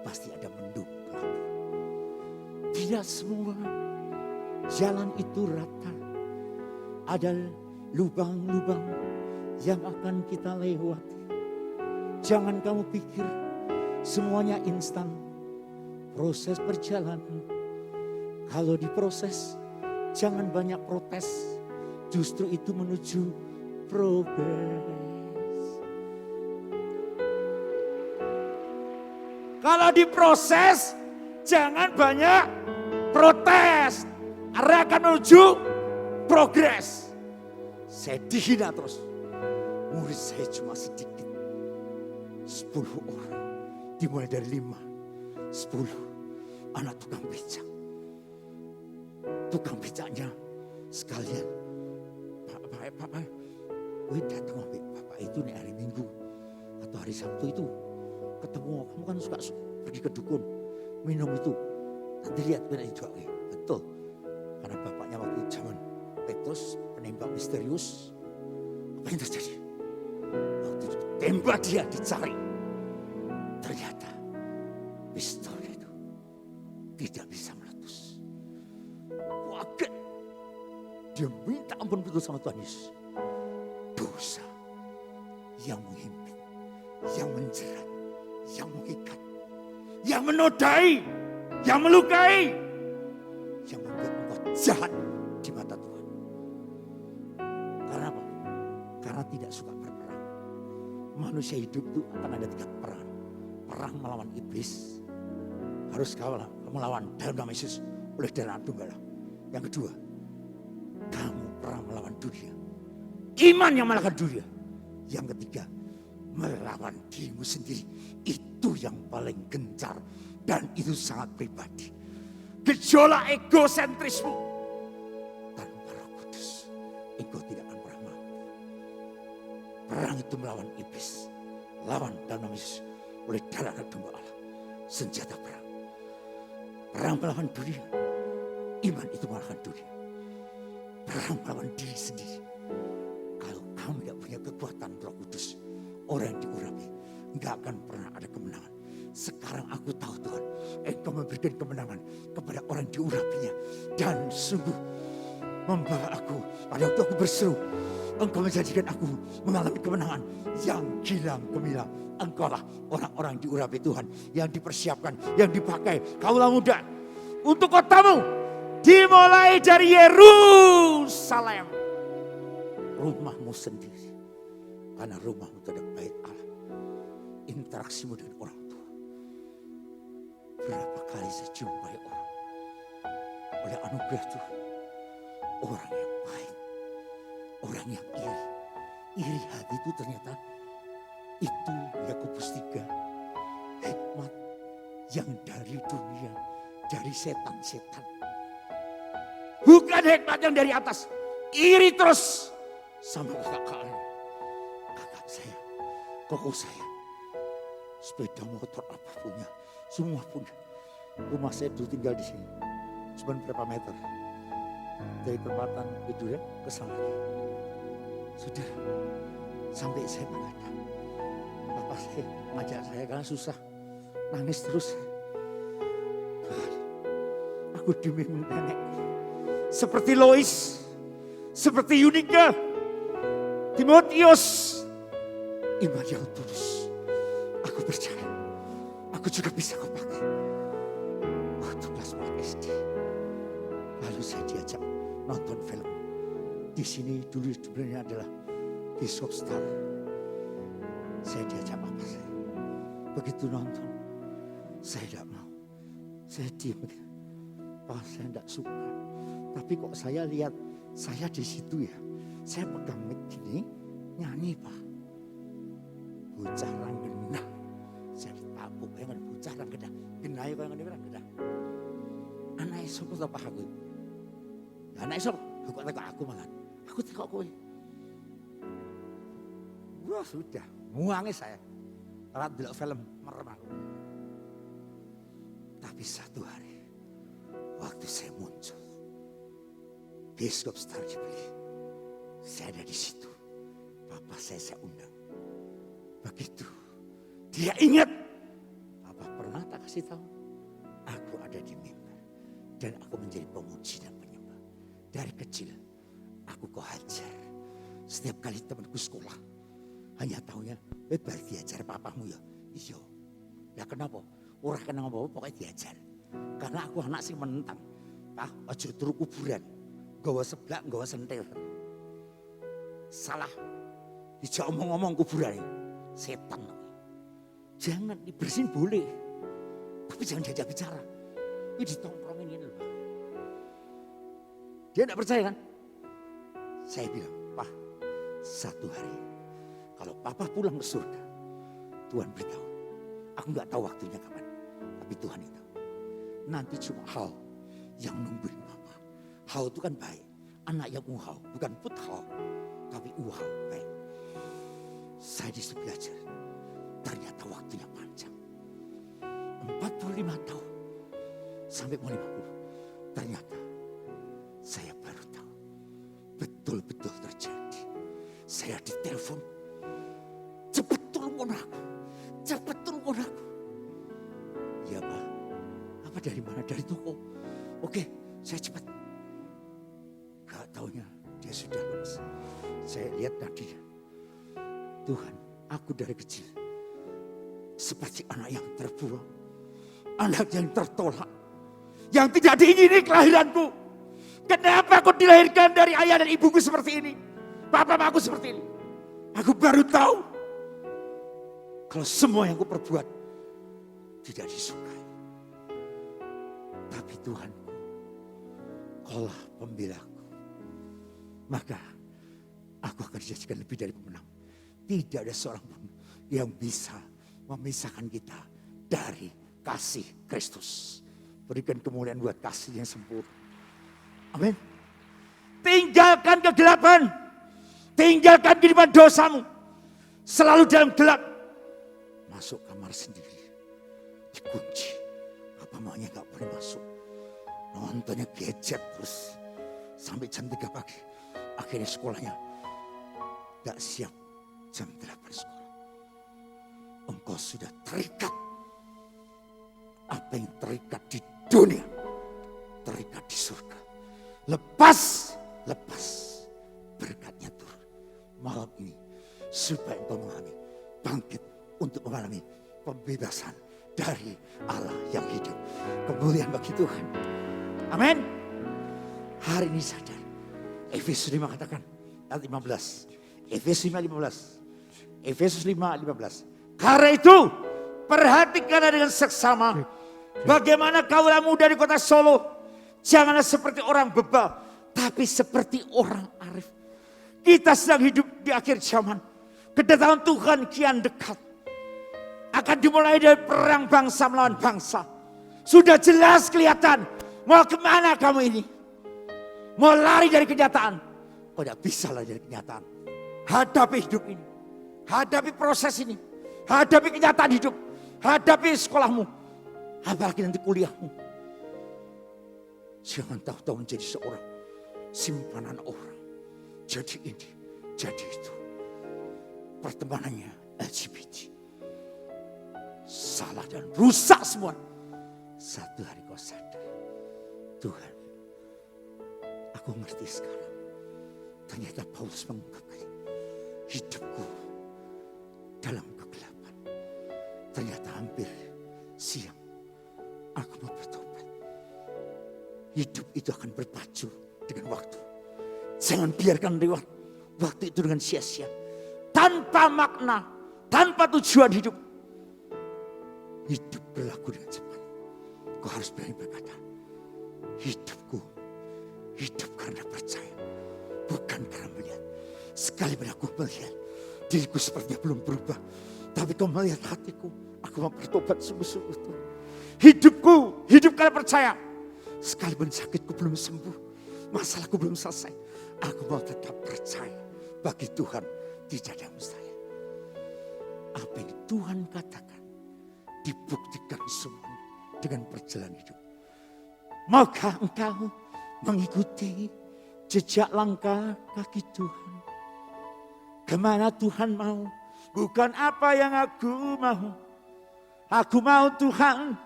Pasti ada mendung gelap. Tidak semua jalan itu rata. Ada lubang-lubang yang akan kita lewati. Jangan kamu pikir semuanya instan. Proses perjalanan. Kalau diproses, jangan banyak protes. Justru itu menuju progres. Kalau diproses, jangan banyak protes. Karena akan menuju progres. Saya dihina terus. Murid saya cuma sedikit. 10 orang. Dimulai dari 5. 10. Anak tukang becak. Tukang becaknya sekalian. Pak. Wih datang sampai Bapak itu nih hari Minggu. Atau hari Sabtu itu. Ketemu. Kamu kan suka pergi ke dukun. Minum itu. Nanti lihat benar itu. Betul. Karena bapaknya waktu zaman Petrus. Penembak misterius. Apa yang terjadi? Waktu itu tembak dia dicari. Ternyata pistol itu tidak bisa meletus. Kaget. Dia minta ampun betul sama Tuhan Yesus. Dosa yang menghimpit, yang menjerat, yang mengikat, yang menodai, yang melukai, yang membuat engkau jahat di mata Tuhan. Karena apa? Karena tidak suka berperang. Manusia hidup itu akan ada 3 perang. Perang melawan iblis. Harus kamu lawan dalam nama Yesus oleh darah tunggal. Yang kedua, dunia. Iman yang mengalahkan dunia. Yang ketiga, melawan dirimu sendiri. Itu yang paling gencar dan itu sangat pribadi. Gejolak egosentrismu. Tanpa Roh Kudus, engkau tidak akan pernah mampu. Perang itu melawan iblis. Lawan dalam nama Yesus oleh darah dan domba Allah. Senjata perang. Perang melawan dunia. Iman itu mengalahkan dunia. Perang melawan diri sendiri. Kalau kamu tidak punya kekuatan Roh Kudus, orang yang diurapi, enggak akan pernah ada kemenangan. Sekarang aku tahu Tuhan, engkau memberikan kemenangan kepada orang yang diurapinya. Dan sungguh membawa aku, pada waktu aku berseru, engkau menjadikan aku mengalami kemenangan yang gilang gemilang. Engkaulah orang-orang diurapi Tuhan, yang dipersiapkan, yang dipakai. Kaulah muda untuk kotamu, dimulai dari Yerusalem, rumahmu sendiri. Karena rumahmu itu ada bait Allah. Interaksimu dengan orang tua. Berapa kali saya jumpai orang oleh anugerah Tuhan, orang yang baik, orang yang iri. Iri hati itu ternyata itu Yakobus 3, hikmat yang dari dunia, dari setan-setan. Bukan hikmat yang dari atas. Iri terus sama kakak saya, koko saya. Sepeda motor apa punya, semua punya. Rumah saya dulu tinggal di sini. Cuma berapa meter. Dari tempatan tidurnya ke sana. Sudah sampai saya menghadap. Bapak saya ngajak saya karena susah. Nangis terus. Tuhan, aku diminum nenek. Seperti Lois, seperti Yunika, Timotius. Iman yang tulus. Aku percaya, aku juga bisa kau pakai. Waktu kelas 4 SD. Lalu saya diajak nonton film. Di sini dulu sebenarnya adalah Bishop Star. Saya diajak papa saya. Begitu nonton, saya tidak mau. Saya diam. Pak, saya tidak suka. Tapi kok saya lihat, saya di situ ya. Saya pegang mic gini, nyanyi Pak. Bocah ranggenah. Saya ditabuk, yang bocah ranggenah. Genah ya yang ranggenah. Anak esok itu apa aku? Anak esok, kok tekok aku malah. Aku tekok kowe. Wah sudah, muangnya saya. Kalau delok film, merem aku. Tapi satu hari, waktu saya muncul, Bishop Star dibeli. Saya ada di situ. Papa saya undang. Begitu dia ingat, Papa pernah tak kasih tahu, aku ada di mimbar dan aku menjadi pemuji dan penyembah. Dari kecil aku kau hajar. Setiap kali temanku sekolah hanya taunya, baru diajar papamu ya. Iya. Ya kenapa? Orang kenal apa pokoknya diajar. Karena aku anak sing menentang. Pak, aja turu kuburan. Gawa seblak, gawa sentil. Salah. Dijak omong-omong kuburan. Setan. Jangan dibersihin boleh. Tapi jangan diajak bicara. Ini ditongkrongin ini loh. Dia tidak percaya kan? Saya bilang, Pak, satu hari kalau Papa pulang ke surga, Tuhan beritahu. Aku nggak tahu waktunya kapan. Tapi Tuhan itu. Nanti cuma Hao yang nungguin Papa. Hao itu kan baik. Anak yang Uhao, bukan Put Hao. Tapi Uhao baik. Saya disuruh belajar. Ternyata waktunya panjang. 45 tahun. Sampai mau 50. Ternyata saya baru tahu. Betul-betul terjadi. Saya ditelepon. Cepat turun aku. Cepat turun aku. Ya Pak. Apa dari mana? Dari toko. Oke, saya cepat. Gak taunya dia sudah lulus. Saya lihat tadi. Tuhan, aku dari kecil seperti anak yang terbuang, anak yang tertolak, yang tidak diingini kelahiranku. Kenapa aku dilahirkan dari ayah dan ibuku seperti ini? Papa aku seperti ini. Aku baru tahu kalau semua yang aku perbuat tidak disukai. Tapi Tuhan, Kaulah pembelaku. Maka aku akan dijadikan lebih dari pemenang. Tidak ada seorang pun yang bisa memisahkan kita dari kasih Kristus. Berikan kemuliaan buat kasih yang sempurna. Amin. Tinggalkan kegelapan. Tinggalkan kehidupan dosamu. Selalu dalam gelap. Masuk kamar sendiri. Dikunci. Apa maunya gak boleh masuk. Nontonnya gadget terus. Sampai jam 3 pagi. Akhirnya sekolahnya gak siap jam 8 sekolah. Engkau sudah terikat. Apa yang terikat di dunia. Terikat di surga. Lepas berkatnya turun malam ini supaya engkau mengalami bangkit untuk mengalami pembebasan dari Allah yang hidup. Kemuliaan bagi Tuhan. Amin. Hari ini sadar. Efesus 5 katakan ayat 15. Efesus 5:15. Efesus 5:15. Karena itu perhatikanlah dengan seksama bagaimana kaulah muda di kota Solo. Janganlah seperti orang bebal, tapi seperti orang arif. Kita sedang hidup di akhir zaman. Kedatangan Tuhan kian dekat. Akan dimulai dari perang bangsa melawan bangsa. Sudah jelas kelihatan. Mau kemana kamu ini? Mau lari dari kenyataan? Kau tidak bisa lari dari kenyataan. Hadapi hidup ini. Hadapi proses ini. Hadapi kenyataan hidup. Hadapi sekolahmu. Apalagi nanti kuliahmu. Jangan tahu-tahu menjadi seorang simpanan orang. Jadi ini, jadi itu. Pertemanannya LGBT. Salah dan rusak semua. Satu hari kau sadar. Tuhan, aku ngerti sekarang. Ternyata Paulus mengungkapkan hidupku dalam kegelapan. Ternyata hampir siang. Aku mau bertobat. Hidup itu akan berpacu dengan waktu. Jangan biarkan lewat waktu itu dengan sia-sia. Tanpa makna, tanpa tujuan hidup. Hidup berlaku dengan cepat. Kau harus berani berkata, hidupku hidup karena percaya. Bukan karena melihat. Sekalipun aku melihat, diriku sepertinya belum berubah. Tapi kau melihat hatiku, aku mau bertobat sungguh-sungguh Tuhan. Hidupku, hidup karena percaya. Sekalipun sakitku belum sembuh, masalahku belum selesai, aku mau tetap percaya bagi Tuhan tidak ada mustahil. Apa yang Tuhan katakan dibuktikan semua dengan perjalanan hidup. Maukah engkau mengikuti jejak langkah kaki Tuhan? Kemana Tuhan mau? Bukan apa yang aku mau. Aku mau Tuhan,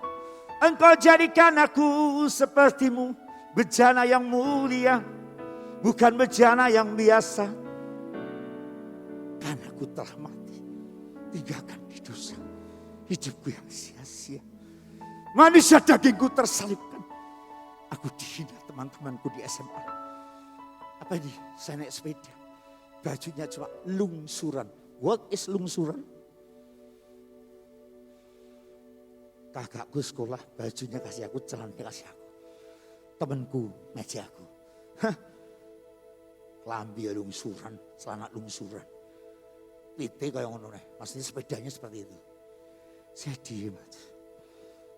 Engkau jadikan aku sepertimu, bejana yang mulia, bukan bejana yang biasa. Karena aku telah mati, tinggalkan di dosa, hidupku yang sia-sia. Manusia dagingku tersalibkan. Aku dihina teman-temanku di SMA. Apa ini? Saya naik sepeda, bajunya cuma lungsuran. What is lungsuran? Kakakku sekolah, bajunya kasih aku, celananya kasih aku. Temanku, meja aku. Lambi lungsuran, celana lungsuran. Pite kayak ngono nih, maksudnya sepedanya seperti itu. Saya diem aja.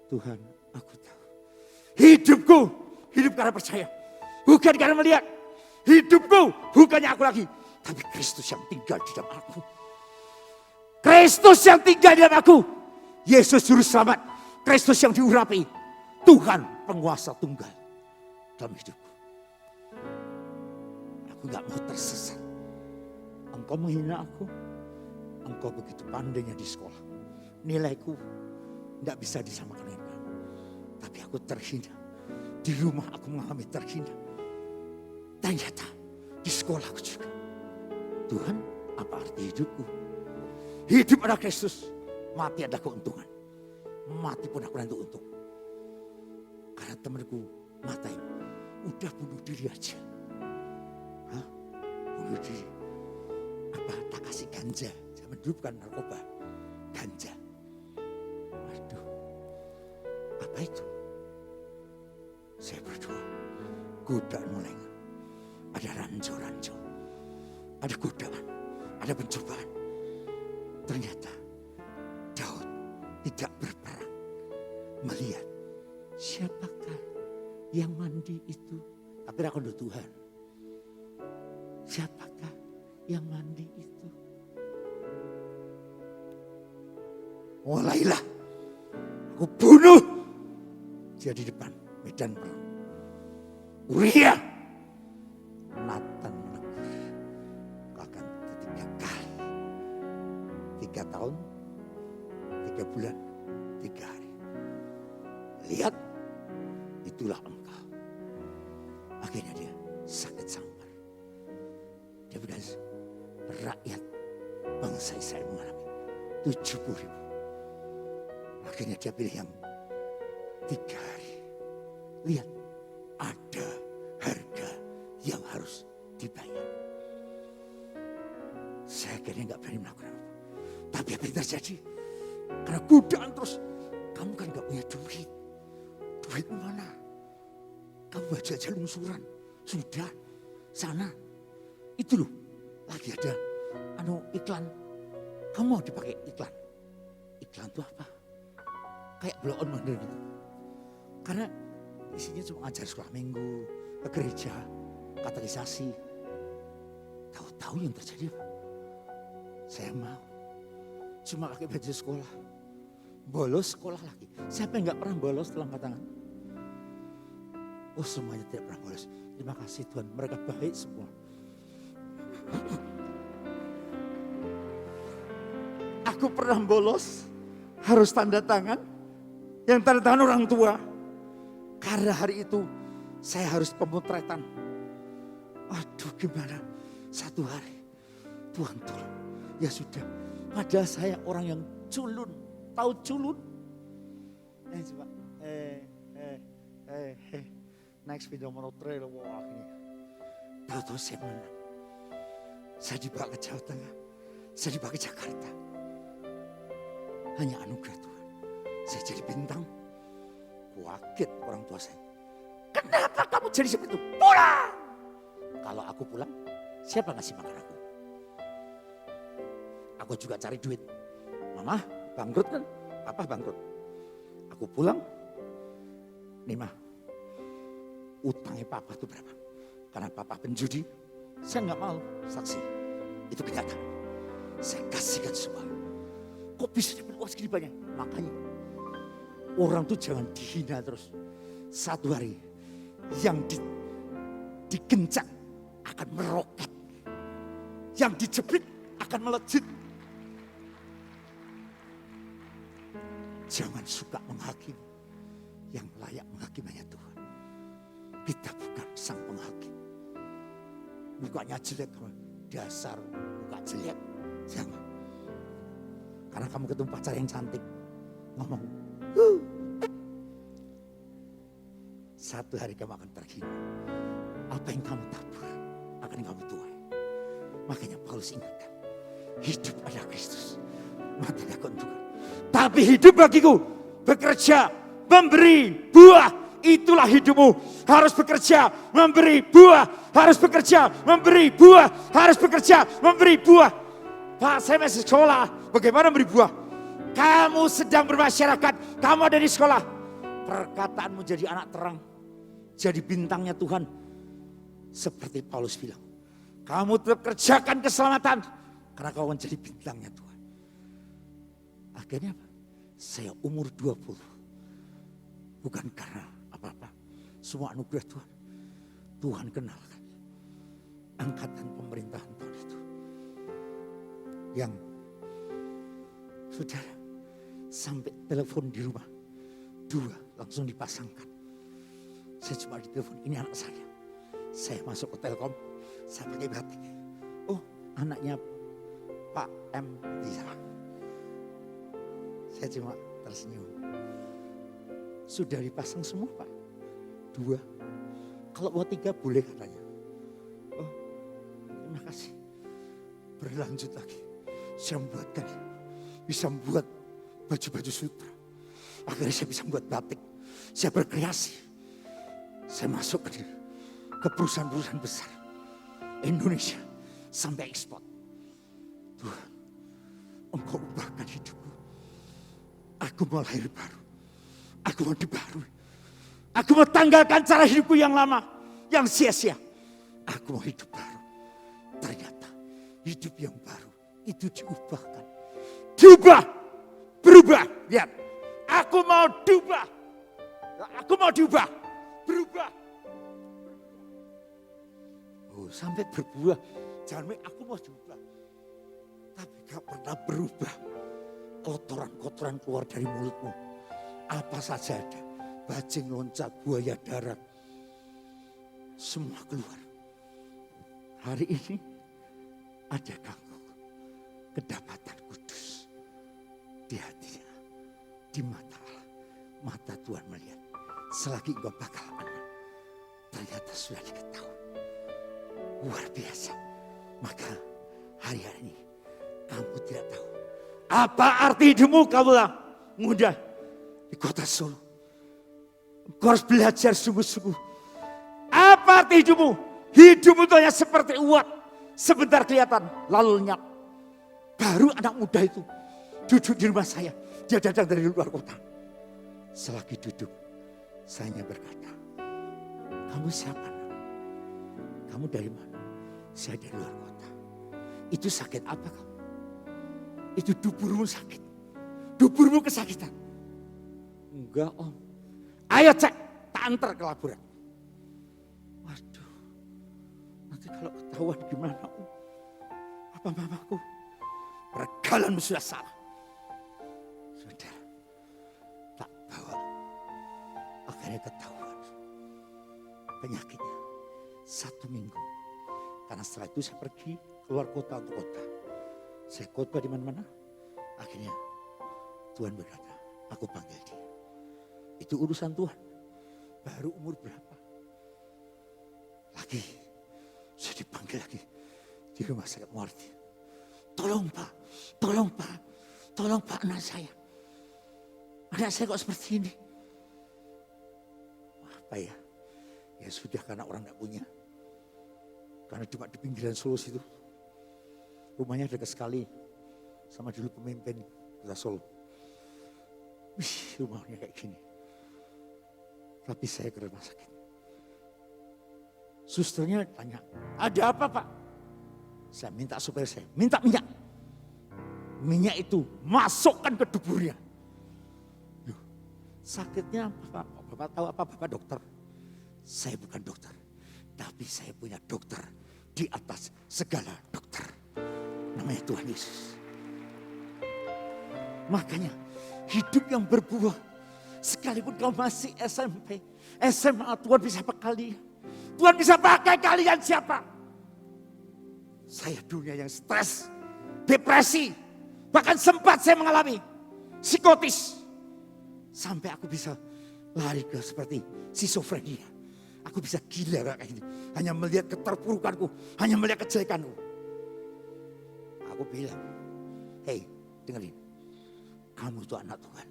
Tuhan, aku tahu. Hidupku, hidup karena percaya. Bukan karena melihat. Hidupku, bukannya aku lagi. Tapi Kristus yang tinggal di dalam aku. Kristus yang tinggal di dalam aku. Yesus juru selamat. Kristus yang diurapi, Tuhan penguasa tunggal dalam hidupku. Aku gak mau tersesat. Engkau menghina aku, engkau begitu pandainya di sekolah. Nilaiku gak bisa disamakan dengan kamu. Tapi aku terhina. Di rumah aku mengalami terhina. Ternyata di sekolahku juga. Tuhan, apa arti hidupku? Hidup adalah Kristus, mati adalah keuntungan. Mati pun aku nanti untung. Karena temanku matain, udah bunuh diri aja. Hah? Bunuh diri? Apa tak kasih ganja? Zaman dulu bukan narkoba, ganja. Aduh, apa itu? Saya berdoa, godaan mulai. Ada ranjau-ranjau. ada godaan, ada pencobaan. Ternyata Daud tidak berperang. Melihat siapakah yang mandi itu. Tapi aku udah Tuhan. Siapakah yang mandi itu? Mulailah aku bunuh dia di depan medan perang. Uria, Nathan menegur, kau akan 3 kali. 3 tahun, 3 bulan, 3 hari. Lihat, itulah engkau. Akhirnya dia sakit sampar. Dia bilang, rakyat bangsa Israel mengalami 70.000. Akhirnya dia pilih yang 3 hari. Lihat, ada harga yang harus dibayar. Saya akhirnya gak berani melakukan apa. Tapi apa yang terjadi? Karena godaan terus. Kamu kan gak punya duit. Duit mana? Kamu baca lungsuran. Sudah, sana. Itu loh, lagi ada iklan. Kamu mau dipakai iklan. Iklan itu apa? Kayak blow on wonder gitu. Karena isinya cuma ngajar sekolah minggu, ke gereja, katekisasi. Tahu-tahu yang terjadi apa? Saya mau. Cuma pakai baju sekolah. Bolos sekolah lagi. Siapa yang gak pernah bolos telah angkat tangan? Oh, semuanya tidak pernah bolos. Terima kasih Tuhan, mereka baik semua. Aku pernah bolos, harus tanda tangan. Yang tanda tangan orang tua. Karena hari itu saya harus pemotretan. Aduh, gimana? 1 hari. Tuhan tolong. Ya sudah. Padahal saya orang yang culun. Tahu culun? Coba. Naik sepeda motor trail. Wah, ini. Tahu-tahu saya menang. Saya dibawa ke Jawa Tengah. Saya dibawa ke Jakarta. Hanya anugerah Tuhan. Saya jadi bintang. Kaget orang tua saya. Kenapa kamu jadi seperti itu? Pulang! Kalau aku pulang, siapa ngasih makan aku? Aku juga cari duit. Mama bangkrut kan? Papa bangkrut. Aku pulang. Nih Ma, utangnya papa itu berapa? Karena papa penjudi, saya nggak mau saksi. Itu kenyataan. Saya kasihkan semua. Kok bisa dapat uang segini banyak? Makanya orang tuh jangan dihina terus. 1 hari yang digencak akan meroket. Yang dijepit akan melejit. Jangan suka menghakimi. Yang layak menghakimi hanya Tuhan. Kita bukan sang penghakim. Mukanya jelek, dasar muka jelek. Jangan. Karena kamu ketemu pacar yang cantik. Ngomong. 1 hari kamu akan terhina. Apa yang kamu tabur akan kamu tuai. Makanya Paulus ingatkan. Hidup adalah Kristus. Mati adalah Tuhan. Tapi hidup bagiku bekerja, memberi buah. Itulah hidupmu. Harus bekerja, memberi buah. Harus bekerja, memberi buah. Harus bekerja, memberi buah. Pak, saya masih sekolah. Bagaimana memberi buah? Kamu sedang bermasyarakat. Kamu ada di sekolah. Perkataanmu jadi anak terang. Jadi bintangnya Tuhan. Seperti Paulus bilang. Kamu tetap kerjakan keselamatan. Karena kau akan jadi bintangnya Tuhan. Akhirnya apa? Saya umur 20. Bukan karena apa-apa. Semua anugerah Tuhan. Tuhan kenalkan. Angkatan pemerintahan tahun itu. Yang saudara sampai telepon di rumah. 2 langsung dipasangkan. Saya cuma ditelepon, ini anak saya. Saya masuk ke Telkom, saya pakai batik. Oh, anaknya Pak M. Bisa. Saya cuma tersenyum. Sudah dipasang semua Pak. 2. Kalau mau 3 boleh katanya. Oh, terima kasih. Berlanjut lagi. Saya membuatkan, bisa membuat baju-baju sutra. Akhirnya saya bisa membuat batik. Saya berkreasi. Saya masuk ke perusahaan-perusahaan besar Indonesia. sampai ekspor. Tuhan, Engkau ubahkan hidupku. Aku mau lahir baru. Aku mau dibarui. Aku mau tanggalkan cara hidupku yang lama, yang sia-sia. Aku mau hidup baru. Ternyata hidup yang baru itu diubahkan. Diubah, berubah. Lihat, aku mau diubah. Aku mau diubah, berubah. Oh, sampai berbuah. Jangan aku mau diubah. Tapi gak pernah berubah. Kotoran-kotoran keluar dari mulutmu. Apa saja ada. Bajing loncat, buaya darat. Semua keluar. Hari ini ada kamu. Kedapatan kudus. Di hatinya. Di mata Allah. Mata Tuhan melihat. Selagi engkau bakal anak. Ternyata sudah diketahui. Luar biasa. Maka hari-hari ini kamu tidak tahu. Apa arti hidupmu kamulah muda di kota Solo. Kau harus belajar sungguh-sungguh. Apa arti hidupmu? Hidupmu itu hanya seperti uap. Sebentar kelihatan, lalu lenyap. Baru anak muda itu duduk di rumah saya. Dia datang dari luar kota. Selagi duduk, saya hanya berkata, kamu siapa? Kamu dari mana? Saya dari luar kota. Itu sakit apa kamu? Itu duburmu sakit. Duburmu kesakitan. Enggak om. Ayo cek, tak antar ke laboratorium. Waduh, nanti kalau ketahuan gimana om? Apa mamaku? Pergaulanmu sudah salah. Sudah, tak bawa. Akhirnya ketahuan. Penyakitnya 1 minggu. Karena setelah itu saya pergi keluar kota untuk kota. Saya khotbah di mana-mana. Akhirnya Tuhan berkata, aku panggil dia. Itu urusan Tuhan. Baru umur berapa? Lagi. Saya dipanggil lagi. Di rumah sakit Muarti. Tolong pak. Tolong pak. Tolong pak anak saya. Anak saya kok seperti ini. Apa ya? Ya sudah karena orang gak punya. Karena cuma di pinggiran Solo situ. Rumahnya dekat sekali sama dulu pemimpin kota Solo. Wih, rumahnya kayak gini. Tapi saya ke rumah sakit. Susternya tanya, ada apa pak? Saya minta supaya saya minta minyak. Minyak itu masukkan ke duburnya. Loh, sakitnya apa pak? Bapak tahu apa bapak dokter? Saya bukan dokter. Tapi saya punya dokter di atas segala dokter. Namanya Tuhan Yesus. Makanya hidup yang berbuah. Sekalipun kau masih SMP, SMA, Tuhan bisa pakai. Tuhan bisa pakai kalian siapa? Saya dunia yang stres, depresi. Bahkan sempat saya mengalami psikotis. Sampai aku bisa lari ke seperti schizophrenia. Aku bisa gila kayak gini. Hanya melihat keterpurukanku, hanya melihat kejelekanku. Aku bilang, hei dengerin. Kamu itu anak Tuhan.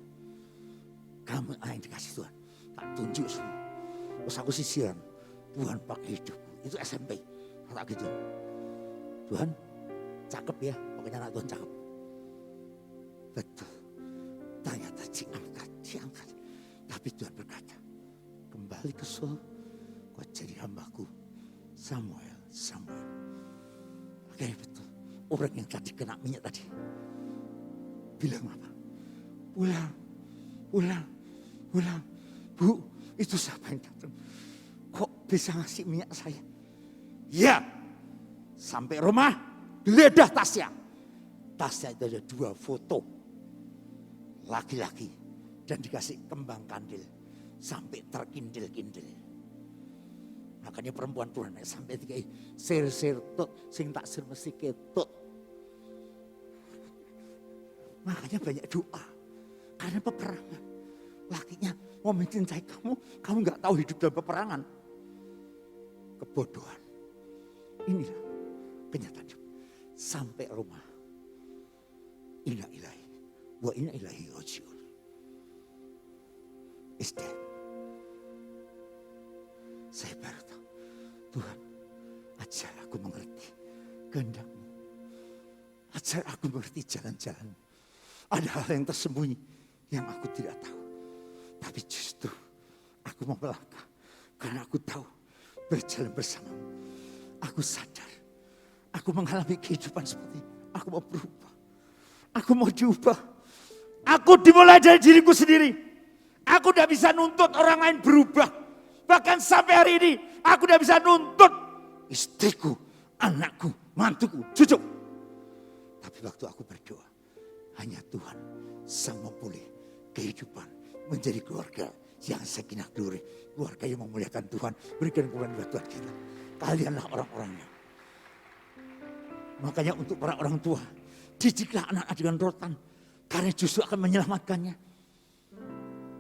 Kamu yang dikasih Tuhan. Tak tunjuk semua. Terus aku sisiran. Tuhan pakai hidupku. Itu SMP. Kata gitu. Tuhan cakep ya. Pokoknya anak Tuhan cakep. Betul. Ternyata diangkat. Tapi Tuhan berkata. Kembali ke Solo. Kau jadi hambaku. Samuel. Akhirnya betul. Orang yang tadi kena minyak tadi. Bilang apa? Pulang. Bu, itu siapa yang datang? Kok bisa ngasih minyak saya? Ya, sampai rumah, geledah tasnya. Tasnya itu ada 2 foto. Laki-laki. Dan dikasih kembang kandil. Sampai terkindil-kindil. Makanya perempuan Tuhan sampai tiga sir tot. Sing tak sir mesti ketut. Makanya banyak doa. Karena peperangan. Lakinya mau mencintai kamu gak tahu hidup dalam peperangan. Kebodohan. Inilah kenyataan hidup. Sampai rumah. Inna ilahi. Wa inna ilahi rajiun. Istri. Saya baru tahu. Tuhan, ajar aku mengerti. kehendak-Mu. Ajar aku mengerti jalan-jalan. Ada hal yang tersembunyi yang aku tidak tahu. Tapi justru aku mau melangkah. Karena aku tahu berjalan bersama-Mu. Aku sadar. Aku mengalami kehidupan seperti ini. Aku mau berubah. Aku mau diubah. Aku dimulai dari diriku sendiri. Aku tidak bisa nuntut orang lain berubah. Bahkan sampai hari ini aku tidak bisa nuntut istriku, anakku, mantuku, cucu. Tapi waktu aku berdoa, hanya Tuhan sang memulih kehidupan menjadi keluarga yang sakinah glory. Keluarga yang memuliakan Tuhan, berikan kemuliaan Tuhan kita. Kalianlah orang-orangnya. Makanya untuk para orang tua, didiklah anak-anak dengan rotan. Karena justru akan menyelamatkannya.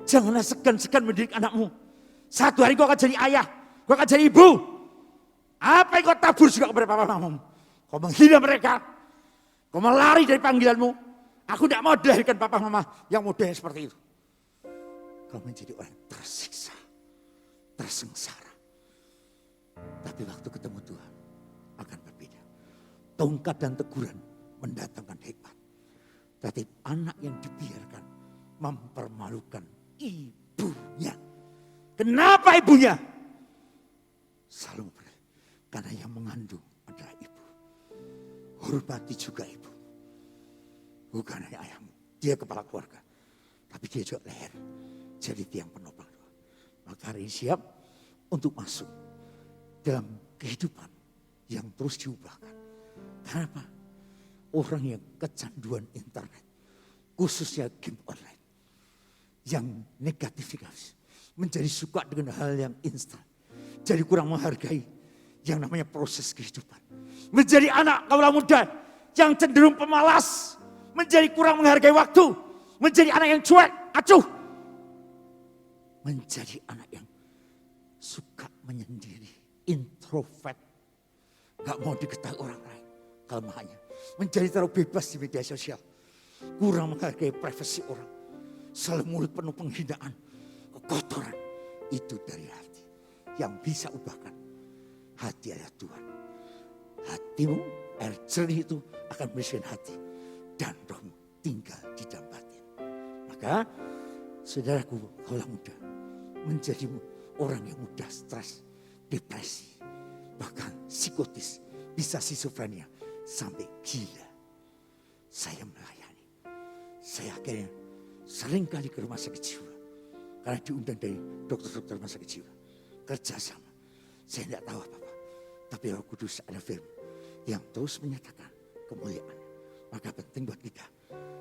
Janganlah segan-segan mendidik anakmu. Satu hari kau akan jadi ayah, kau akan jadi ibu. Apa yang kau tabur juga kepada papa mamamu. Kau menghina mereka. Kau melari dari panggilanmu. Aku tidak mau dilahirkan papa mama yang muda seperti itu. Kau menjadi orang tersiksa, tersengsara. Tapi waktu ketemu Tuhan akan berbeda. Tongkat dan teguran mendatangkan hikmat. Tapi anak yang dibiarkan mempermalukan ibunya. Kenapa ibunya? Selalu mempermalukan. Karena yang mengandung adalah ibu. Hormati juga ibu. Bukan hanya ayahmu. Dia kepala keluarga. Tapi dia juga leher. Jadi tiang penopang doa. Maka hari ini siap untuk masuk dalam kehidupan yang terus diubahkan. Kenapa? Orang yang kecanduan internet, khususnya game online, yang negatifikasi, menjadi suka dengan hal yang instan, jadi kurang menghargai yang namanya proses kehidupan. Menjadi anak kaula muda yang cenderung pemalas, menjadi kurang menghargai waktu, menjadi anak yang cuek, acuh, menjadi anak yang suka menyendiri, introvert, gak mau diketahui orang lain kelemahannya. Menjadi terlalu bebas di media sosial. Kurang menghargai privasi orang. Selalu mulut penuh penghinaan. Kekotoran. Itu dari hati. Yang bisa ubahkan. Hati adalah Tuhan. Hatimu, air jernih itu akan membersihkan hati. Dan rohmu tinggal di dalam batin. Maka saudaraku kaulah muda. Menjadi orang yang mudah stres, depresi. Bahkan psikotis. Bisa schizophrenia. Sampai gila. Saya melayani. Saya akhirnya sering kali ke rumah sakit jiwa. Karena diundang dari dokter-dokter rumah sakit jiwa. Kerjasama. Saya tidak tahu apa-apa. Tapi Roh Kudus ada firman yang terus menyatakan kemuliaan. Maka penting buat kita.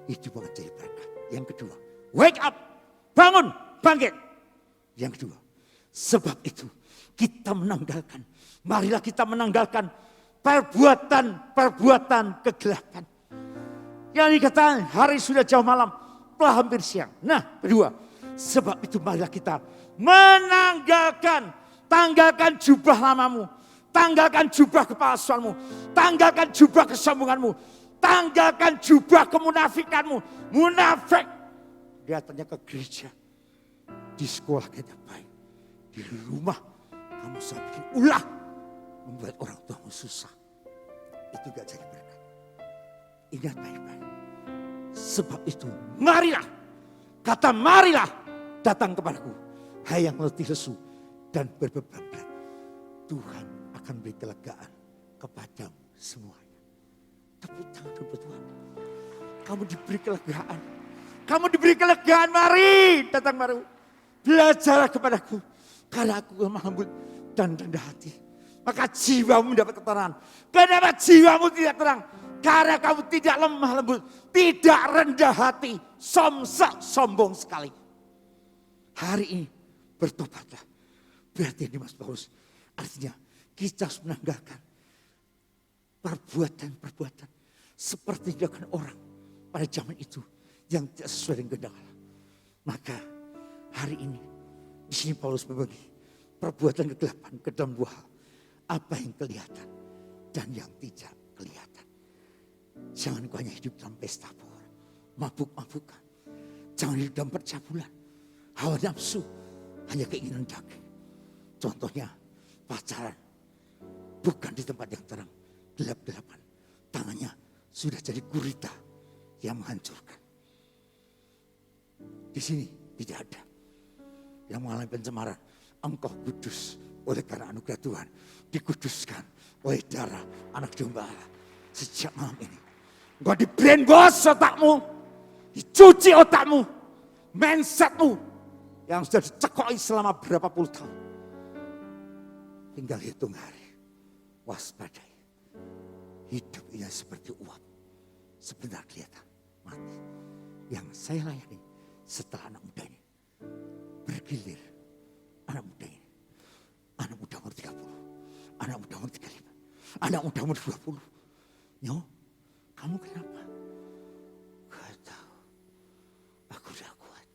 Hidup akan jadi berkat. Yang kedua. Wake up. Bangun. Bangkit. Yang kedua. Sebab itu kita menanggalkan. Marilah kita menanggalkan perbuatan kegelapan. Yang dikatakan hari sudah jauh malam, telah hampir siang. Nah, kedua, sebab itu marilah kita tanggalkan jubah lamamu, tanggalkan jubah kepalsuanmu, tanggalkan jubah kesombonganmu, tanggalkan jubah kemunafikanmu. Munafik, datangnya ke gereja, di sekolah kita baik, di rumah kamu selalu bikin ulah. Membuat orang tuamu susah. Itu gak jadi berkat. Ingat baik-baik. Sebab itu marilah. Kata marilah datang kepadaku. Hai yang letih lesu dan berbeban berat. Tuhan akan beri kelegaan kepadamu semuanya. Tepuk tangan kepada Tuhan. Kamu diberi kelegaan. Kamu diberi kelegaan. Mari datang baru. Belajarlah kepadaku. Karena aku lemah lembut dan rendah hati. Maka jiwamu mendapat ketenangan. Kenapa jiwamu tidak tenang? Karena kamu tidak lemah lembut. Tidak rendah hati. Somsak, sombong sekali. Hari ini bertobatlah. Berarti ini Mas Paulus. Artinya kita harus menanggalkan perbuatan-perbuatan. Seperti dilakukan orang pada zaman itu. Yang tidak sesuai dengan kehendak Allah. Maka hari ini. Di sini Paulus membagi perbuatan kegelapan ke dalam dua hal. Apa yang kelihatan dan yang tidak kelihatan. Jangan kau hanya hidup dalam pesta pora, mabuk-mabukan. Jangan hidup dalam percabulan, hawa nafsu, hanya keinginan daging. Contohnya pacaran, bukan di tempat yang terang, gelap-gelapan. sudah jadi gurita yang menghancurkan. Di sini tidak ada yang mengalami pencemaran. Engkau kudus oleh karena anugerah Tuhan. Dikuduskan oleh darah anak domba Allah. Sejak malam ini. Engkau di brainwash otakmu. Dicuci otakmu. Mindsetmu. Yang sudah dicekoi selama berapa puluh tahun. Tinggal hitung hari. Waspadai. Hidup ini seperti uap. Sebentar kelihatan mati. Yang saya layani setelah anak muda ini bergilir. Anak muda ini. Anak muda umur 30. Anak muda umur 35. Anak muda umur 20. Nyo, kamu kenapa? Gak tahu. Aku udah kuat.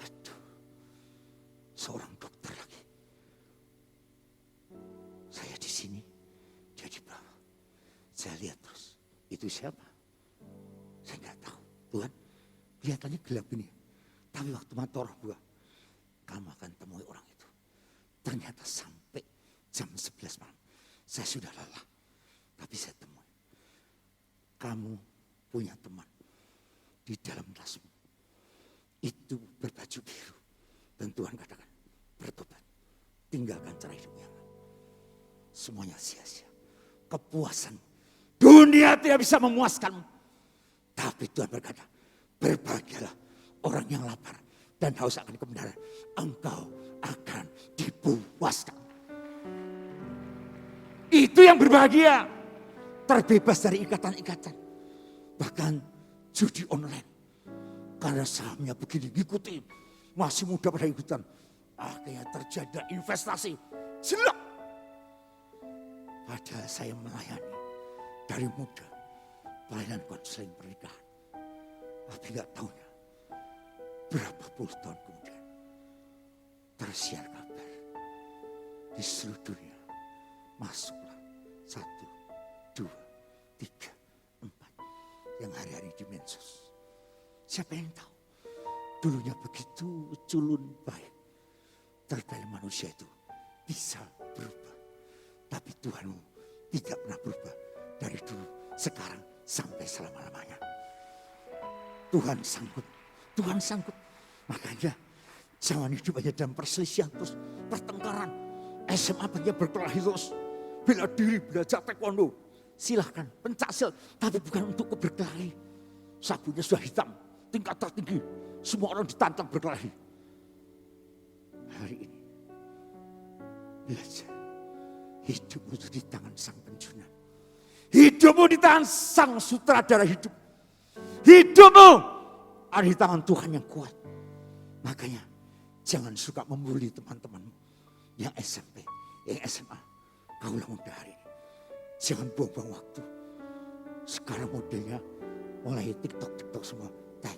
Aduh. Seorang dokter lagi. Saya di sini. Dia di bawah. Saya lihat terus. Itu siapa? Saya nggak tahu. Tuhan, kelihatannya gelap ini. Tapi waktu mata roh gua, kamu akan temui orang itu. Ternyata sampai jam 11 malam. Saya sudah lelah. Tapi saya temui. Kamu punya teman. Di dalam tasmu. Itu berbaju biru. Dan Tuhan katakan, bertobat. Tinggalkan cara hidup yang lain. Semuanya sia-sia. Kepuasan. Dunia tidak bisa memuaskanmu. Tapi Tuhan berkata, berbahagialah orang yang lapar dan haus akan kebenaran. Engkau akan dipuaskan. Itu yang berbahagia. Terbebas dari ikatan-ikatan. Bahkan judi online. Karena sahamnya begini, ngikutin. Masih muda pada ikutan. Akhirnya terjadi investasi. Jelek. Padahal saya melayani dari muda. Pelayanan konseling pernikahan. Tapi gak tahunya. Berapa puluh tahun kemudian. Tersiar kabar. Di seluruh dunia. Masuklah 1, 2, 3, 4. Yang hari-hari di medsos. Siapa yang tahu? Dulunya begitu culun baik. Ternyata manusia itu bisa berubah. Tapi Tuhanmu tidak pernah berubah. Dari dulu, sekarang, sampai selama-lamanya. Tuhan sanggup. Tuhan sanggup. Makanya jangan hidup hanya dalam perselisihan terus. Pertengkaran. SMA banyak berkelahi terus. Bela diri, belajar taekwondo. Silahkan, pencaksilat. Tapi bukan untuk berkelahi. Sabunnya sudah hitam. Tingkat tertinggi. Semua orang ditantang berkelahi. Hari ini. Belajar. Hidupmu itu di tangan sang penjuna. Hidupmu di tangan sang sutradara hidup. Hidupmu ada di tangan Tuhan yang kuat. Makanya jangan suka membuli teman-temanmu. Yang SMP, yang SMA. Kaulah muda hari ini. Jangan buang-buang waktu. Sekarang modelnya mulai TikTok semua. Tag.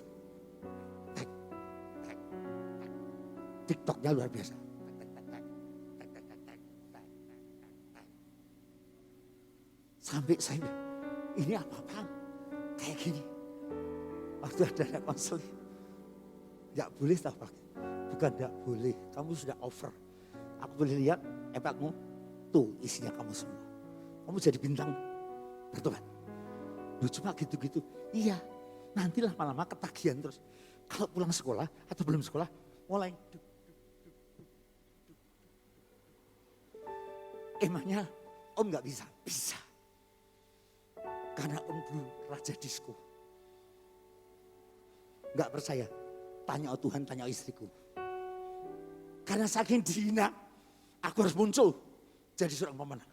TikToknya luar biasa. Sampai saya bilang, ini apa-apaan? Kayak gini. Waktu ada konseling. Gak boleh tahu Pak. Bukan gak boleh. Kamu sudah over. Aku boleh lihat iPadmu. Tuh isinya kamu semua. Kamu jadi bintang. Bertobat. Lu cuma gitu-gitu. Iya. Nantilah lama-lama ketagihan terus. Kalau pulang sekolah atau belum sekolah. Mulai. Emangnya om gak bisa? Bisa. Karena om dulu raja disko. Gak percaya. Tanya Tuhan, tanya istriku. Karena saking dihina. Aku harus muncul. Jadi seorang pemenang.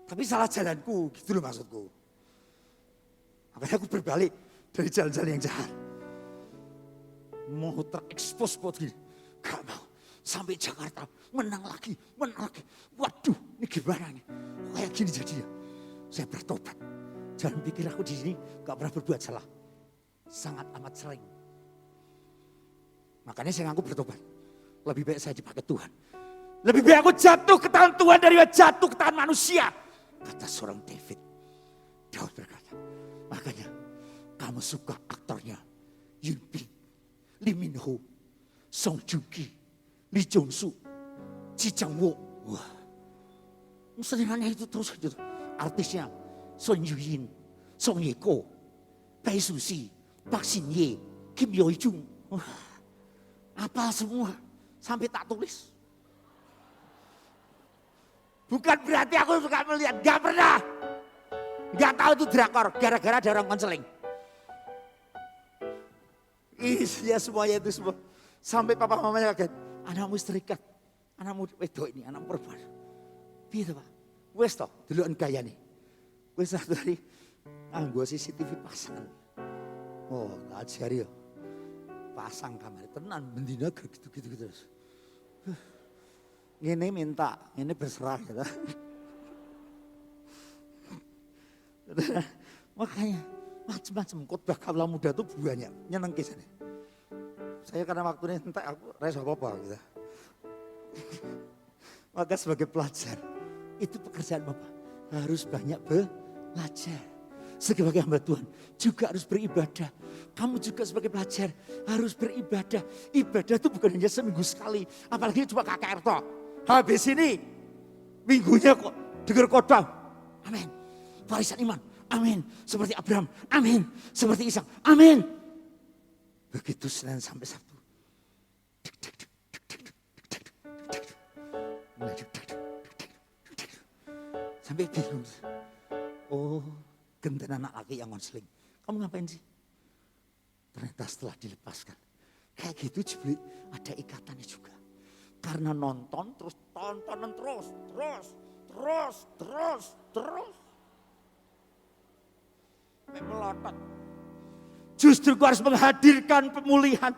Tapi salah jalanku. Gitu loh maksudku. Makanya aku berbalik. Dari jalan-jalan yang jahat. Mau terekspos buat gini. Gak mau. Sampai Jakarta. Menang lagi. Waduh. Ini gimana nih. Kayak gini jadinya. Saya bertobat. Jangan pikir aku di sini gak pernah berbuat salah. Sangat amat sering. Makanya saya ngaku bertobat. Lebih baik saya dipakai Tuhan. Lebih baik aku jatuh ke tangan Tuhan daripada jatuh ke tangan manusia. Kata seorang David. Daud berkata. Makanya kamu suka aktornya. Yoon Bin, Lee Min Ho, Song Joong Ki, Lee Jong Soo, Ji Chang Wook. Wah. Seringannya itu terus gitu. Artisnya Son Yu Yin, Song Ye Ko, Bai Susi, Pak Sin Ye, Kim Yoi Chung. Apa semua sampai tak tulis. Bukan berarti aku suka melihat, gak pernah. Gak tahu itu drakor, gara-gara ada orang konseling. Isinya semuanya itu semua. Sampai papa mamanya kaget, anakmu serikat, anakmu wedok ini, anakmu perempuan. Gitu Pak, wes toh, duluan gaya nih. Wes dari anggo CCTV pasang. Oh, ngajari ya. Pasang kamera, tenan bendina gitu-gitu terus. Ini minta, ini berserah gitu. Makanya macam-macam khotbah kaula muda itu banyak, nyeneng kisahnya. Saya karena waktunya entek aku reso apa-apa gitu. Maka sebagai pelajar, itu pekerjaan Bapak. Harus banyak belajar. Sebagai hamba Tuhan juga harus beribadah. Kamu juga sebagai pelajar harus beribadah. Ibadah itu bukan hanya seminggu sekali. Apalagi cuma KKR toh. Habis ini minggunya kok dengar khotbah. Amin. Warisan iman. Amin. Seperti Abraham. Amin. Seperti Ishak. Amin. Begitu Senin sampai Sabtu. Sampai bingung. Oh, genten anak laki yang konseling. Kamu ngapain sih? Ternyata setelah dilepaskan. Kayak gitu Jibli ada ikatannya juga. Karena nonton terus tontonan terus. Melotot. Justru kau harus menghadirkan pemulihan.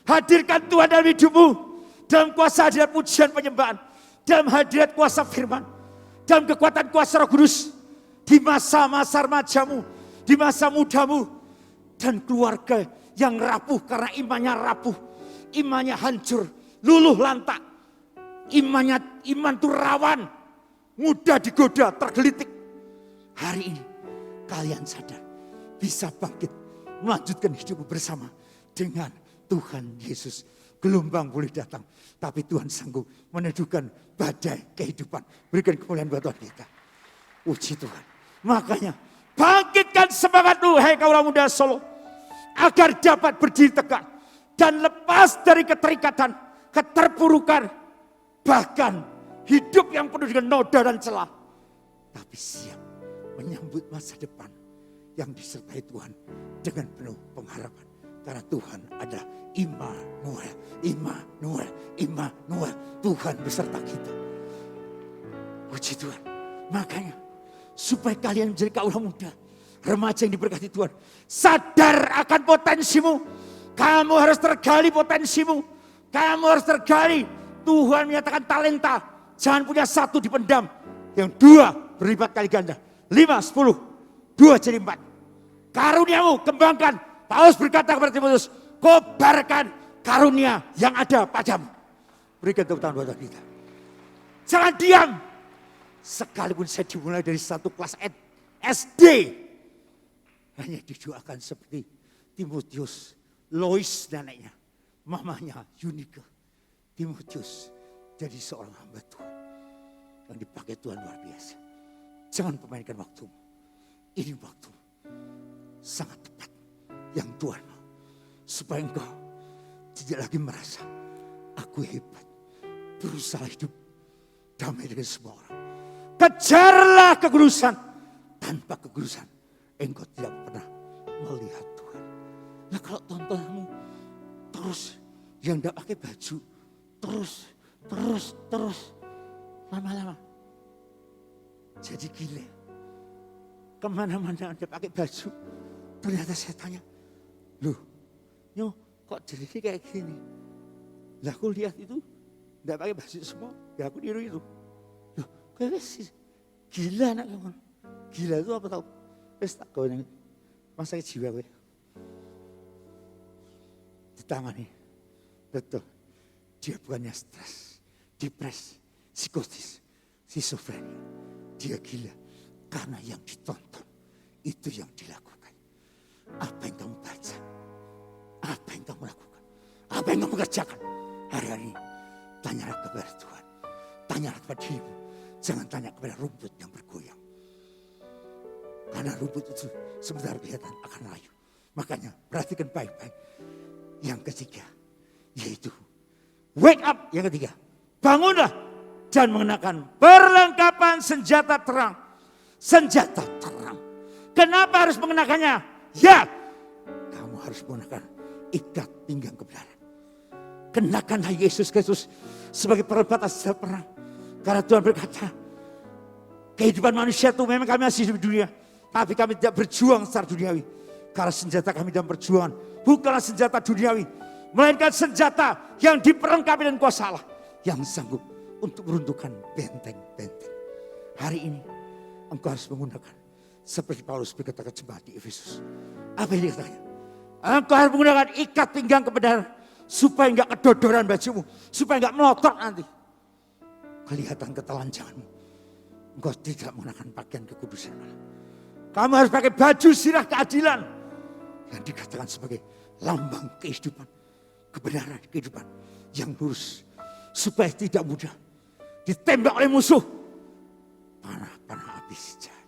Hadirkan Tuhan dalam hidupmu. Dalam kuasa hadirat pujian penyembahan. Dalam hadirat kuasa firman. Dalam kekuatan kuasa Roh Kudus. Di masa-masa remajamu. Di masa mudamu. Dan keluarga yang rapuh karena imannya rapuh. Imannya hancur. Luluh lantak. Iman itu rawan. Mudah digoda, tergelitik. Hari ini kalian sadar. Bisa bangkit. Melanjutkan hidupmu bersama. Dengan Tuhan Yesus. Gelombang boleh datang. Tapi Tuhan sanggup meneduhkan badai kehidupan. Berikan kemuliaan buat Tuhan kita. Puji Tuhan. Makanya bangkitkan semangatmu, hai kaula muda Solo. Agar dapat berdiri tegak. Dan lepas dari keterikatan, keterpurukan. Bahkan hidup yang penuh dengan noda dan celah. Tapi siap menyambut masa depan. Yang disertai Tuhan dengan penuh pengharapan. Karena Tuhan adalah Immanuel. Tuhan beserta kita. Puji Tuhan. Makanya supaya kalian menjadi kaula muda. Remaja yang diberkati Tuhan. Sadar akan potensimu. Kamu harus tergali potensimu. Kamu harus tergali. Tuhan menyatakan talenta. Jangan punya satu dipendam. Yang dua berlipat kali ganda. 5, 10. 2 jadi 4. Karuniamu kembangkan. Paulus berkata kepada Timotius. Kobarkan karunia yang ada padamu. Berikan tepuk tangan buat kita. Jangan diam. Sekalipun saya dimulai dari satu kelas SD. Hanya didoakan seperti Timotius, Lois dan neneknya. Mamanya Yunika. Timotius jadi seorang hamba Tuhan. Yang dipakai Tuhan luar biasa. Jangan permainkan waktumu. Ini waktu sangat tepat yang Tuhan mau. Supaya engkau tidak lagi merasa aku hebat. Berusaha hidup damai dengan semua orang. Kejarlah kekudusan. Tanpa kekudusan engkau tidak pernah melihat Tuhan. Nah kalau tontonanmu terus yang tidak pakai baju. Terus. Lama-lama. Jadi gila. Kemana-mana anda pakai baju. Ternyata saya tanya. Loh, kok jadi kayak gini? Lah aku lihat itu. Tidak pakai baju semua. Ya aku niru itu. Loh, kayak sih. Gila anak kamu. Gila itu apa tau? Tak kau yang masa jiwa gue. Ditangani. Betul. Dia bukannya stres. Depres. Psikotis. Schizophrenia. Dia gila. Karena yang ditonton. Itu yang dilakukan. Apa yang kamu baca? Apa yang kamu lakukan? Apa yang kamu kerjakan? Hari-hari tanyalah kepada Tuhan. Tanyalah kepada dirimu. Jangan tanya kepada rumput yang bergoyang. Karena Karena rumput itu sebentar kelihatan akan layu. Makanya perhatikan baik-baik. Yang ketiga, yaitu wake up. Yang ketiga, bangunlah dan mengenakan perlengkapan senjata terang. Senjata terang. Kenapa harus mengenakannya? Ya, kamu harus menggunakan ikat pinggang kebenaran. Kenakanlah Yesus Kristus sebagai perlengkapan senjata perang. Karena Tuhan berkata, kehidupan manusia itu memang kami masih hidup di dunia. Tapi kami tidak berjuang secara duniawi. Karena senjata kami dalam perjuangan bukanlah senjata duniawi. Melainkan senjata yang diperlengkapi dengan kuasa Allah. Yang sanggup untuk meruntuhkan benteng-benteng. Hari ini engkau harus menggunakan. Seperti Paulus berkata ke jemaat di Efesus. Apa yang dikatakan? Engkau harus menggunakan ikat pinggang kebenaran. Supaya enggak kedodoran bajumu. Supaya enggak melotot nanti. Kelihatan ketelanjanganmu. Engkau tidak menggunakan pakaian kekudusan Allah. Kamu harus pakai baju sirah keadilan. Yang dikatakan sebagai lambang kehidupan. Kebenaran kehidupan. Yang lurus. Supaya tidak mudah ditembak oleh musuh. Panah-panah api jahat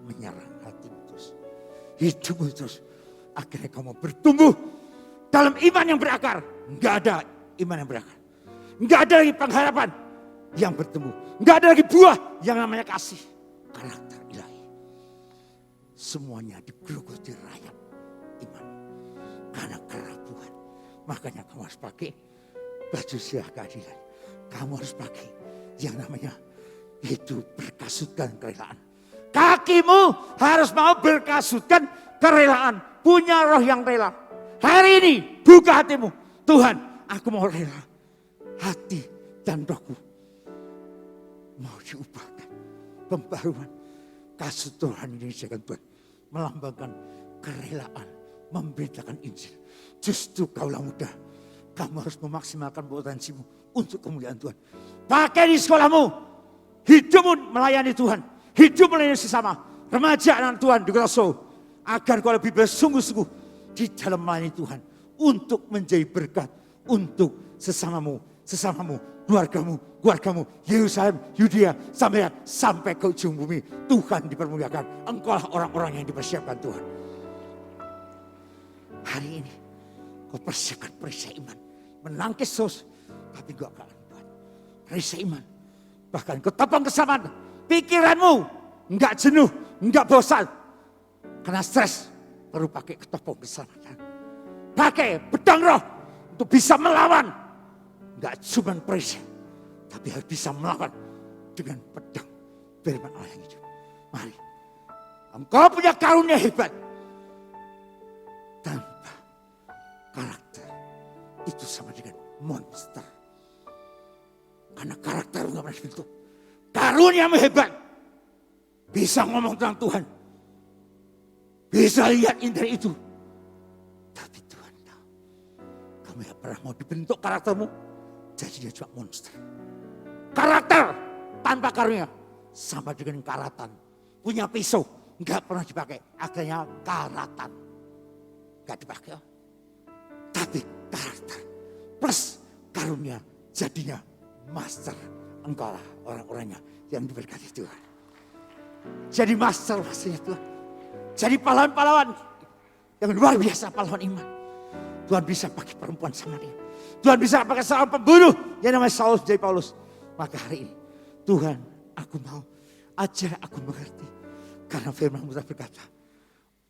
menyerang hatimu terus. Hidupmu terus. Akhirnya kamu bertumbuh dalam iman yang berakar. Enggak ada iman yang berakar. Enggak ada lagi pengharapan yang bertumbuh. Enggak ada lagi buah yang namanya kasih. Karakter ilahi. Semuanya digerogoti rayap iman. Karena kerapuhan. Makanya kamu harus pakai baju sirah keadilan. Kamu harus pakai yang namanya itu berkasutkan kerelaan. Kakimu harus mau berkasutkan kerelaan. Punya roh yang rela. Hari ini buka hatimu. Tuhan, aku mau rela. Hati dan rohku mau diubahkan. Pembaruan. Kasut Tuhan ini disediakan Tuhan. Melambangkan kerelaan. Memberitakan Injil. Justru kaulah muda. Kamu harus memaksimalkan potensimu untuk kemuliaan Tuhan. Pakai di sekolahmu. Hidupmu melayani Tuhan. Hidup melayani sesama. Remaja anak Tuhan di Kota Solo. Agar kau lebih bersungguh-sungguh di dalam melayani Tuhan. Untuk menjadi berkat. Untuk sesamamu. Keluargamu. Yerusalem, Yudea, sampai ke ujung bumi. Tuhan dipermuliakan. Engkaulah orang-orang yang dipersiapkan Tuhan. Hari ini kau persiapkan perisai iman. Menangkis sos. Tapi kau akan buat perisai iman. Bahkan kau topang kesamaan. Pikiranmu enggak jenuh, enggak bosan. Karena stres. Perlu pakai ketopong keselamatan. Pakai pedang roh. Untuk bisa melawan. Enggak cuma perisai. Tapi harus bisa melawan. Dengan pedang firman Allah yang hidup. Mari. Engkau punya karunia hebat. Tanpa karakter. Itu sama dengan monster. Karena karakter enggak pernah dibentuk. Karuniamu hebat. Bisa ngomong tentang Tuhan. Bisa lihat indah itu. Tapi Tuhan tahu. Kamu gak pernah mau dibentuk karaktermu. Jadi dia cuma monster. Karakter tanpa karunia. Sama dengan karatan. Punya pisau. Gak pernah dipakai. Akhirnya karatan. Gak dipakai. Tapi karakter. Plus karunia. Jadinya master. Engkau lah orang-orangnya yang diberkati Tuhan. Jadi master-masternya Tuhan. Jadi pahlawan-pahlawan yang luar biasa, pahlawan iman. Tuhan bisa pakai perempuan Samaria. Tuhan bisa pakai seorang pembunuh yang namanya Saulus jadi Paulus. Maka hari ini Tuhan, aku mau ajar aku mengerti. Karena firman-Mu berkata,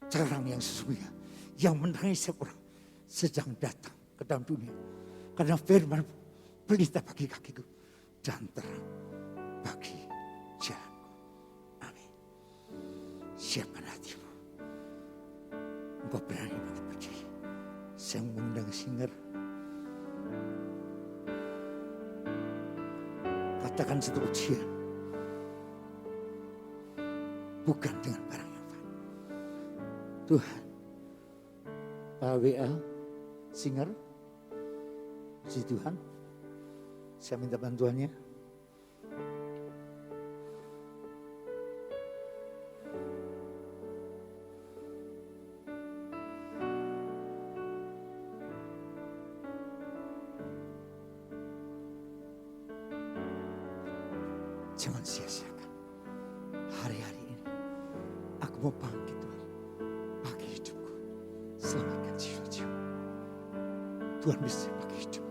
terang yang sesungguhnya yang menerangi setiap orang sedang datang ke dalam dunia. Karena firman-Mu pelita bagi kakiku dan terang bagi jalanku. Amin. Siapkan hatimu. Engkau berani bagi berdiri. Saya mengundang singer. Katakan satu ujian. Bukan dengan barang yang fana. Tuhan. Pak WA, singer. Puji Tuhan. Saya minta bantuannya. Jangan sia-siakan hari-hari ini. Aku mau panggil Tuhan bisa pakai hidup.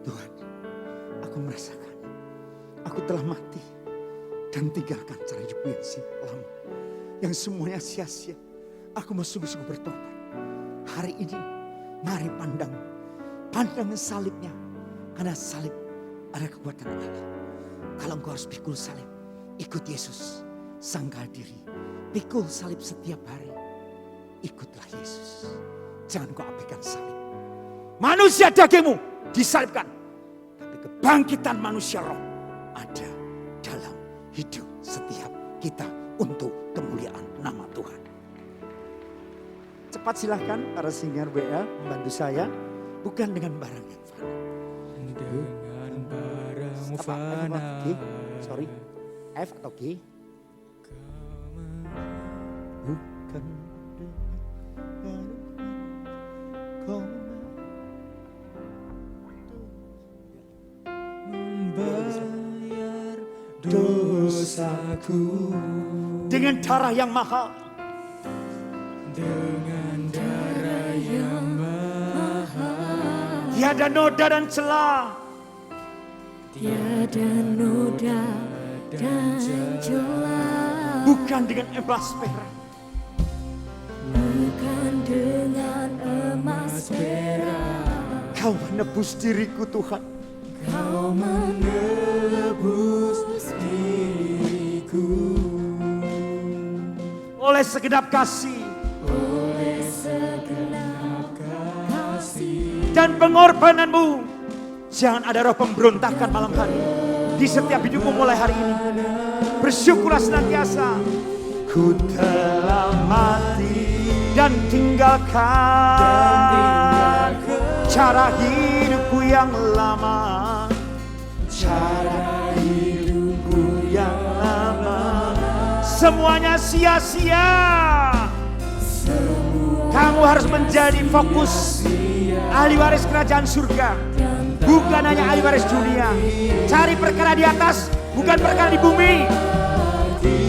Tuhan, aku merasakan aku telah mati dan tinggalkan cara hidupku yang lama, yang semuanya sia-sia. Aku mau sungguh-sungguh bertobat. Hari ini mari pandang salibnya, karena salib ada kekuatan Allah. Kalau engkau harus pikul salib, ikut Yesus, sangkal diri, pikul salib setiap hari, ikutlah Yesus. Jangan kau abaikan salib. Manusia dagingmu disalibkan, tapi kebangkitan manusia roh ada dalam hidup setiap kita untuk kemuliaan nama Tuhan. Cepat silahkan para singer WA membantu saya, bukan dengan barang yang fana. Dengan barang fana. Sorry, F atau G? Bukan dengan kau membayar dosaku dengan darah yang mahal. Dengan darah yang mahal, Tiada noda dan celah. Tiada noda dan celah. Bukan dengan emas perak. Bukan dengan emas perak. Kau menebus diriku Tuhan. Kau menebus diriku Oleh segenap kasih oleh segenap kasih. dan pengorbananmu. Jangan ada roh pemberontakan malam hari di setiap hidupmu mulai hari ini. Bersyukurlah senantiasa. Ku telah mati dan tinggalkan cara hidupku yang lama. Cara hidupku yang lama. Semuanya sia-sia. Kamu harus menjadi fokus ahli waris kerajaan surga. Bukan hanya ahli waris dunia. Cari perkara di atas, bukan perkara di bumi.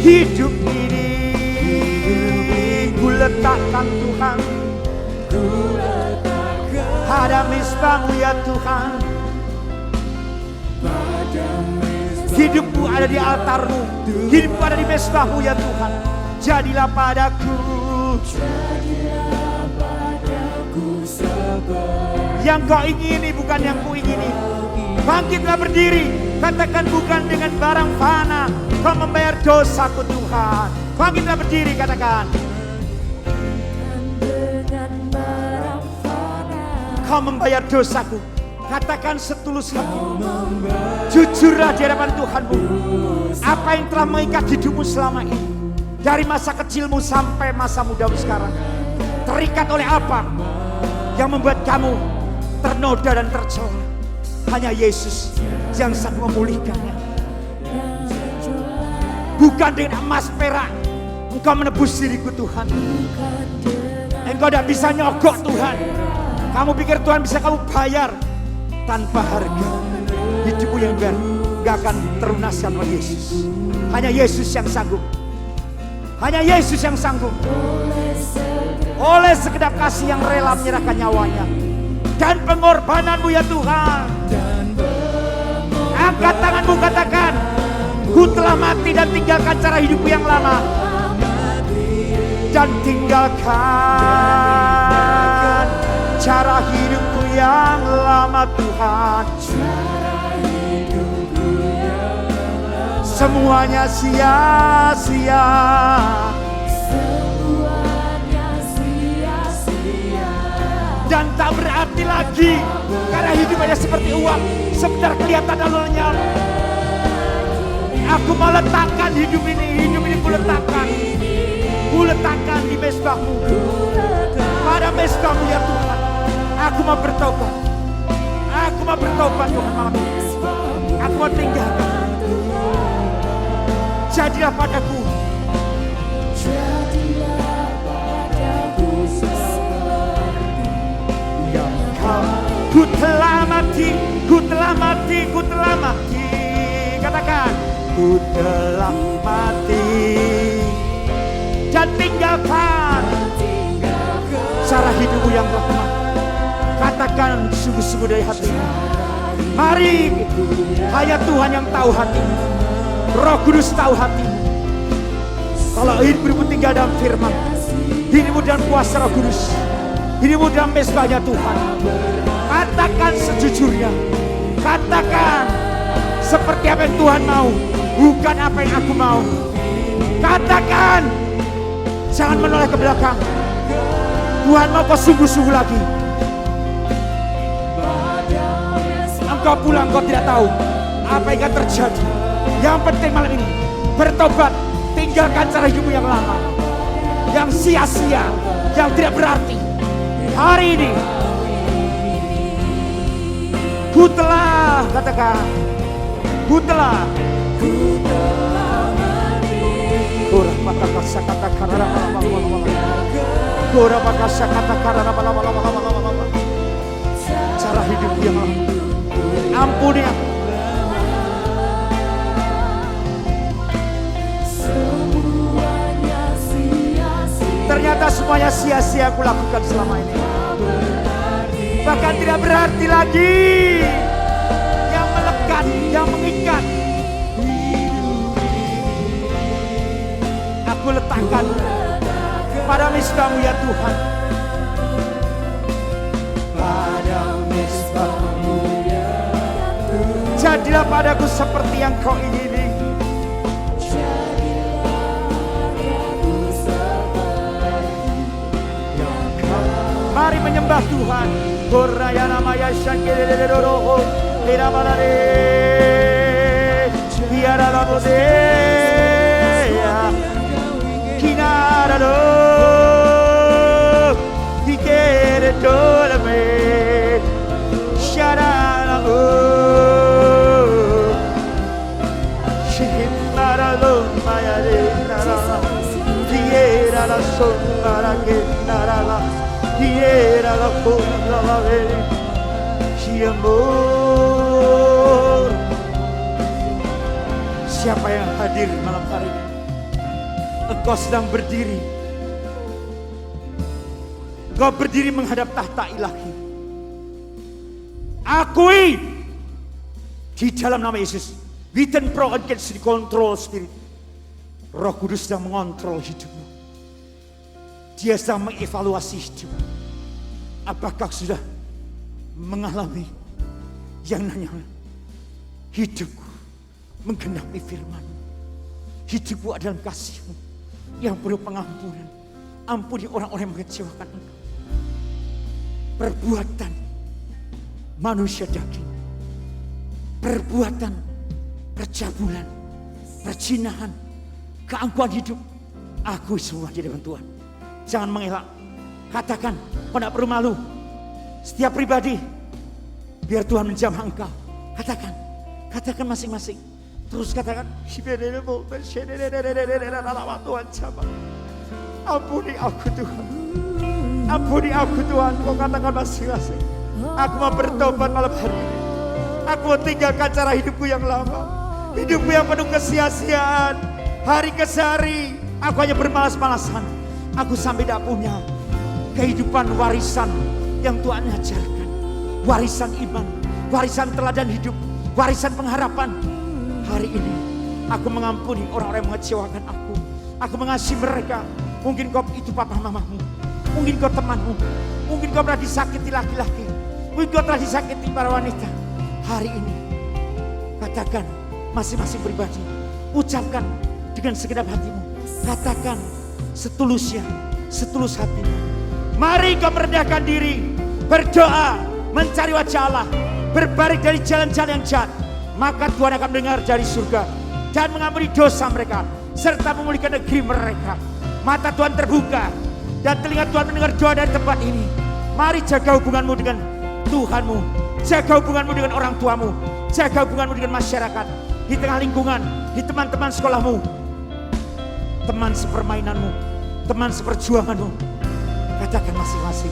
Hidup ini ku letakkan Tuhan. Pada misbah-Mu ya Tuhan. Hidupku ada di altar-Mu. Hidupku ada di misbah-Mu ya Tuhan. Jadilah padaku yang kau ingini, bukan yang ku ingini. Bangkitlah berdiri, katakan bukan dengan barang fana kau membayar dosaku Tuhan. Bangkitlah berdiri, katakan Dengan barang fana. kau membayar dosaku. Katakan setulus hati, jujurlah di hadapan Tuhanmu. Apa yang telah mengikat hidupmu selama ini, dari masa kecilmu sampai masa mudamu sekarang, terikat oleh apa yang membuat kamu ternoda dan tercela? Hanya Yesus yang sanggup memulihkannya. Bukan dengan emas perak engkau menebus diriku Tuhan. Engkau tidak bisa nyogok Tuhan. Kamu pikir Tuhan bisa kamu bayar tanpa harga. Hidupmu yang baru gak akan terlunaskan oleh Yesus. Hanya Yesus yang sanggup. Hanya Yesus yang sanggup. Oleh segenap kasih yang rela menyerahkan nyawanya dan pengorbananmu ya Tuhan. Angkat tanganmu, katakan, ku telah mati dan tinggalkan cara hidupku yang lama. Dan tinggalkan cara hidupku yang lama Tuhan. Semuanya sia-sia. Dan tak berarti lagi, karena hidup hanya seperti uang, sebentar kelihatan lalu lenyap. Aku mau letakkan hidup ini ku letakkan di mezbah-Mu, pada mezbah-Mu ya Tuhan. Aku mau bertobat Tuhan malam ini. Aku mau tinggalkan. Jadilah padaku. Ku telah mati. Katakan, ku telah mati dan tinggalkan cara hidupmu yang lama. Katakan Katakan sungguh-sungguh dari hatimu. Mari, hanya Tuhan yang tahu hatimu. Roh Kudus tahu hatimu. Kalau hidupmu tinggal dalam firman, hidupmu dalam kuasa Roh Kudus, hidupmu dalam mesbahnya Tuhan. Katakan sejujurnya. Katakan seperti apa yang Tuhan mau, bukan apa yang aku mau. Katakan, jangan menoleh ke belakang. Tuhan mau kau sungguh-sungguh lagi. Engkau pulang, kau tidak tahu apa yang akan terjadi. Yang penting malam ini bertobat, tinggalkan cara hidupmu yang lama, yang sia-sia, yang tidak berarti. Hari ini ku telah, katakan, ku telah. Ora pakasa kata karana lama-lama. Ora pakasa kata karana lama-lama. Cara hidup yang lama. Ampuni aku. Ternyata semuanya sia-sia aku lakukan selama ini. Bahkan tidak berarti lagi. Yang melekat, yang mengikat. Aku letakkan pada mesbah-Mu ya Tuhan. Pada mesbah-Mu ya Tuhan. Jadilah padaku seperti yang Kau ingini. Mari menyembah Tuhan. Goraya namanya Shangirero, Iramalare, Biara Lamode, Kinarado, Hikere Dolame, Sharalamu, Shihinaralo, Mayare, Diera la sombra che narala. Quiera la forma la ver, si amor. Siapa yang hadir malam hari ini? Engkau sedang berdiri. Engkau berdiri menghadap tahta ilahi. Akui di dalam nama Yesus. Written pro against the control spirit. Roh Kudus sedang mengontrol hidupmu. Dia sedang mengevaluasi hidup. Apakah sudah mengalami yang namanya hidupku menggenapi firman. Hidupku adalah kasih-Mu yang penuh pengampunan. Ampuni orang-orang yang mengecewakan Engkau. Perbuatan manusia daging, perbuatan percabulan, perzinahan, keangkuhan hidup, akui semua di depan Tuhan. Jangan mengelak. Katakan, kau tidak perlu malu. Setiap pribadi, biar Tuhan menjamah engkau. Katakan, katakan masing-masing. Terus katakan, Tuhan jamah. Ampuni aku Tuhan. Ampuni aku Tuhan. Kau katakan masing-masing. Aku mau bertobat malam hari ini. Aku mau tinggalkan cara hidupku yang lama. Hidupku yang penuh kesia-siaan. Hari ke hari, aku hanya bermalas-malasan. Aku sampai tidak punya kehidupan warisan yang Tuhan ajarkan. Warisan iman, warisan teladan hidup, warisan pengharapan. Hari ini aku mengampuni orang-orang yang mengecewakan aku. Aku mengasihi mereka. Mungkin kau itu papa mamamu, mungkin kau temanmu, mungkin kau pernah disakiti laki-laki, mungkin kau telah disakiti para wanita. Hari ini katakan masing-masing pribadi, ucapkan dengan segenap hatimu. Katakan setulusnya, setulus hatimu. Mari kau merendahkan diri, berdoa, mencari wajah Allah, berbalik dari jalan-jalan yang jahat. Maka Tuhan akan mendengar dari surga dan mengampuni dosa mereka, serta memulihkan negeri mereka. Mata Tuhan terbuka dan telinga Tuhan mendengar doa dari tempat ini. Mari jaga hubunganmu dengan Tuhanmu, jaga hubunganmu dengan orang tuamu, jaga hubunganmu dengan masyarakat, di tengah lingkungan, di teman-teman sekolahmu, teman sepermainanmu, teman seperjuanganmu. Katakan masing-masing.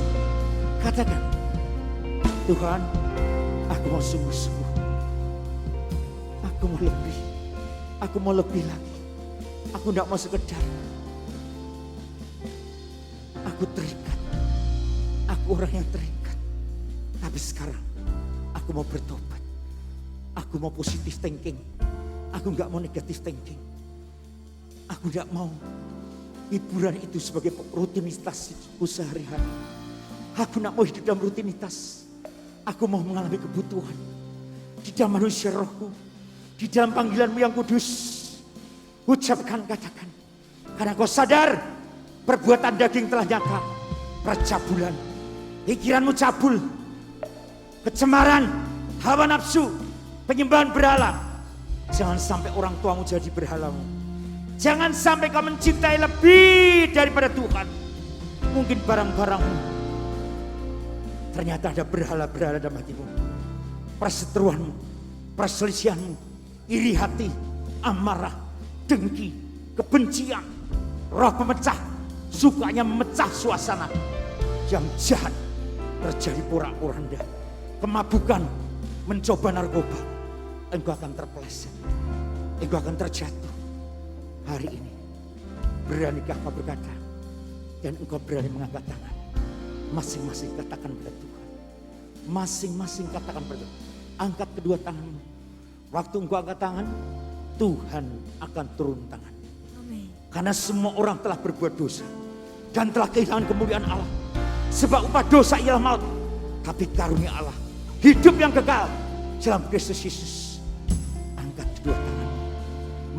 Katakan, Tuhan, aku mau sungguh-sungguh. Aku mau lebih. Aku mau lebih lagi. Aku tidak mau sekedar. Aku terikat. Aku orang yang terikat. Tapi sekarang aku mau bertobat. Aku mau positive thinking. Aku gak mau negative thinking. Aku gak mau hiburan itu sebagai rutinitasku sehari-hari. Aku gak mau hidup dalam rutinitas. Aku mau mengalami kebutuhan. Di dalam manusia rohku. Di dalam panggilanmu yang kudus. Ucapkan, katakan. Karena kau sadar perbuatan daging telah nyata. Percabulan. Pikiranmu cabul. Kecemaran. Hawa nafsu. Penyembahan berhala. Jangan sampai orang tuamu jadi berhalamu. Jangan sampai kau mencintai lebih daripada Tuhan. Mungkin barang-barangmu. Ternyata ada berhala-berhala dalam hatimu. Perseteruanmu. Perselisihanmu. Iri hati. Amarah. Dengki. Kebencian. Roh pemecah. Sukanya memecah suasana. Yang jahat. Terjadi porak-poranda. Kemabukan. Mencoba narkoba. Engkau akan terpeleset. Engkau akan terjatuh. Hari ini. Beranikah kau berkata. Dan engkau berani mengangkat tangan. Masing-masing katakan pada Tuhan. Masing-masing katakan pada Tuhan. Angkat kedua tanganmu. Waktu engkau angkat tangan. Tuhan akan turun tangan. Amin. Karena semua orang telah berbuat dosa. Dan telah kehilangan kemuliaan Allah. Sebab upah dosa ialah maut. Tapi karunia Allah. Hidup yang kekal. Dalam Kristus Yesus. Angkat kedua tangan.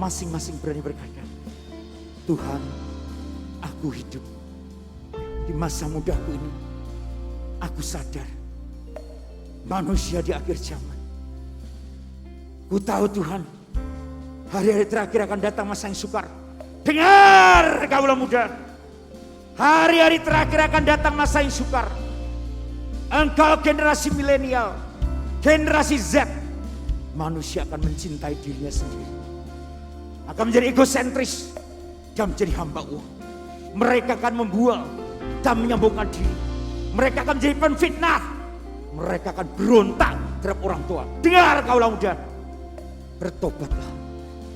Masing-masing berani berkata. Tuhan, aku hidup. Di masa mudaku ini. Aku sadar. Manusia di akhir zaman. Ku tahu Tuhan. Hari-hari terakhir akan datang masa yang sukar. Dengar kaulah muda. Hari-hari terakhir akan datang masa yang sukar. Engkau generasi milenial. Generasi Z. Manusia akan mencintai dirinya sendiri. Akan menjadi egosentris. Dan menjadi hamba uang. Mereka akan membual. Dan menyombongkan diri. Mereka akan menjadi penfitnah. Mereka akan berontak terhadap orang tua. Dengar kaulah muda. Bertobatlah.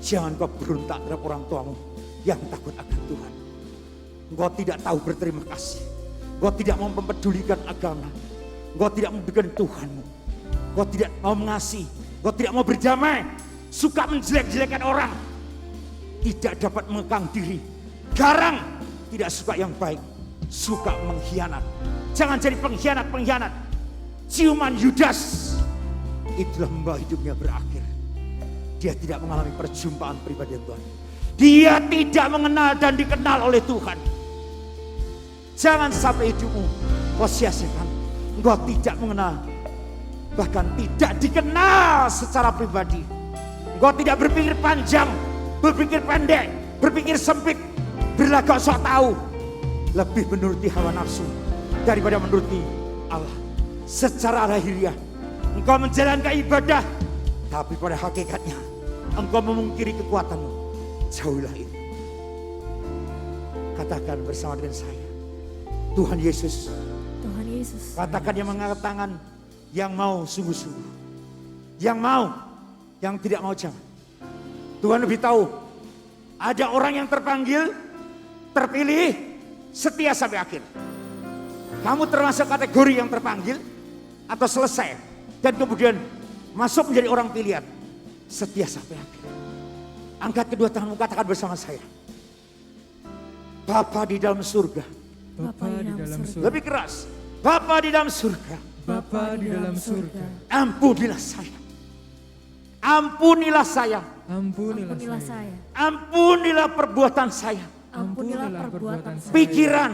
Jangan kau berontak terhadap orang tuamu. Yang takut akan Tuhan. Engkau tidak tahu berterima kasih. Engkau tidak mau mempedulikan agama. Engkau tidak mempedulikan Tuhanmu. Engkau tidak mau mengasihi. Engkau tidak mau berdamai. Suka menjelek-jelekan orang. Tidak dapat mengekang diri. Garang. Tidak suka yang baik. Suka mengkhianat. Jangan jadi pengkhianat-pengkhianat. Ciuman Yudas. Itulah membawa hidupnya berakhir. Dia tidak mengalami perjumpaan pribadi Tuhan. Dia tidak mengenal dan dikenal oleh Tuhan. Jangan sampai hidupmu kau sia-siakan. Engkau tidak mengenal. Bahkan tidak dikenal secara pribadi. Engkau tidak berpikir panjang. Berpikir pendek. Berpikir sempit. Berlagak sok tahu. Lebih menuruti hawa nafsu. Daripada menuruti Allah. Secara lahiriah. Engkau menjalankan ibadah. Tapi pada hakikatnya. Engkau memungkiri kekuatanmu. Jauhilah itu. Katakan bersama dengan saya. Tuhan Yesus. Tuhan Yesus. Katakan yang mengangkat tangan. Yang mau sungguh-sungguh. Yang mau. Yang tidak mau jangan. Tuhan lebih tahu. Ada orang yang terpanggil. Terpilih. Setia sampai akhir. Kamu termasuk kategori yang terpanggil. Atau selesai. Dan kemudian masuk menjadi orang pilihan. Setia sampai akhir. Angkat kedua tanganmu, katakan bersama saya. Bapa di dalam surga. Bapa di dalam surga. Lebih keras. Bapa di dalam surga. Bapa di dalam surga. Ampunilah saya. Ampunilah saya. Ampunilah Ampunilah saya. saya. Ampunilah perbuatan saya. Ampunilah perbuatan saya. Pikiran.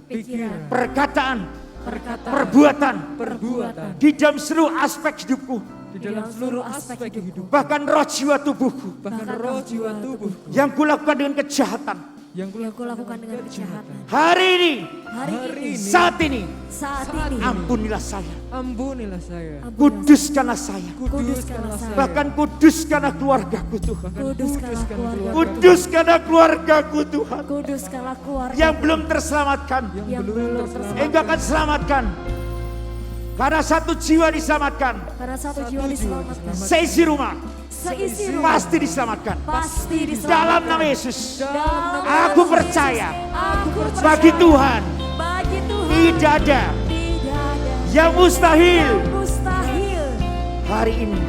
Pikiran. Perkataan. Perkataan. Perbuatan. Perbuatan. Di dalam seluruh aspek hidupku. Di dalam seluruh aspek hidup. Bahkan roh jiwa tubuhku. Bahkan roh jiwa tubuh. Yang kulakukan dengan kejahatan. Yang Yang kulakukan dengan kejahatan. Hari ini. Hari ini. Saat ini. Saat ini. Ampunilah saya. Ampunilah saya. Kuduskanlah saya. Kuduskanlah saya. Bahkan kuduskanlah keluargaku Tuhan. Kuduskanlah keluarga. Kuduskanlah keluargaku Tuhan. Kuduskanlah keluarga. Yang belum terselamatkan. Yang belum terselamatkan. Engkau akan selamatkan. Karena satu jiwa diselamatkan. Karena satu jiwa diselamatkan. Seisi rumah. Seisi rumah. Pasti diselamatkan. Pasti diselamatkan. Dalam nama Yesus. Dalam nama Aku Yesus. percaya. Aku percaya. Bagi Tuhan. Bagi Tuhan. Tidak ada Tidak ada yang mustahil. Mustahil. Hari ini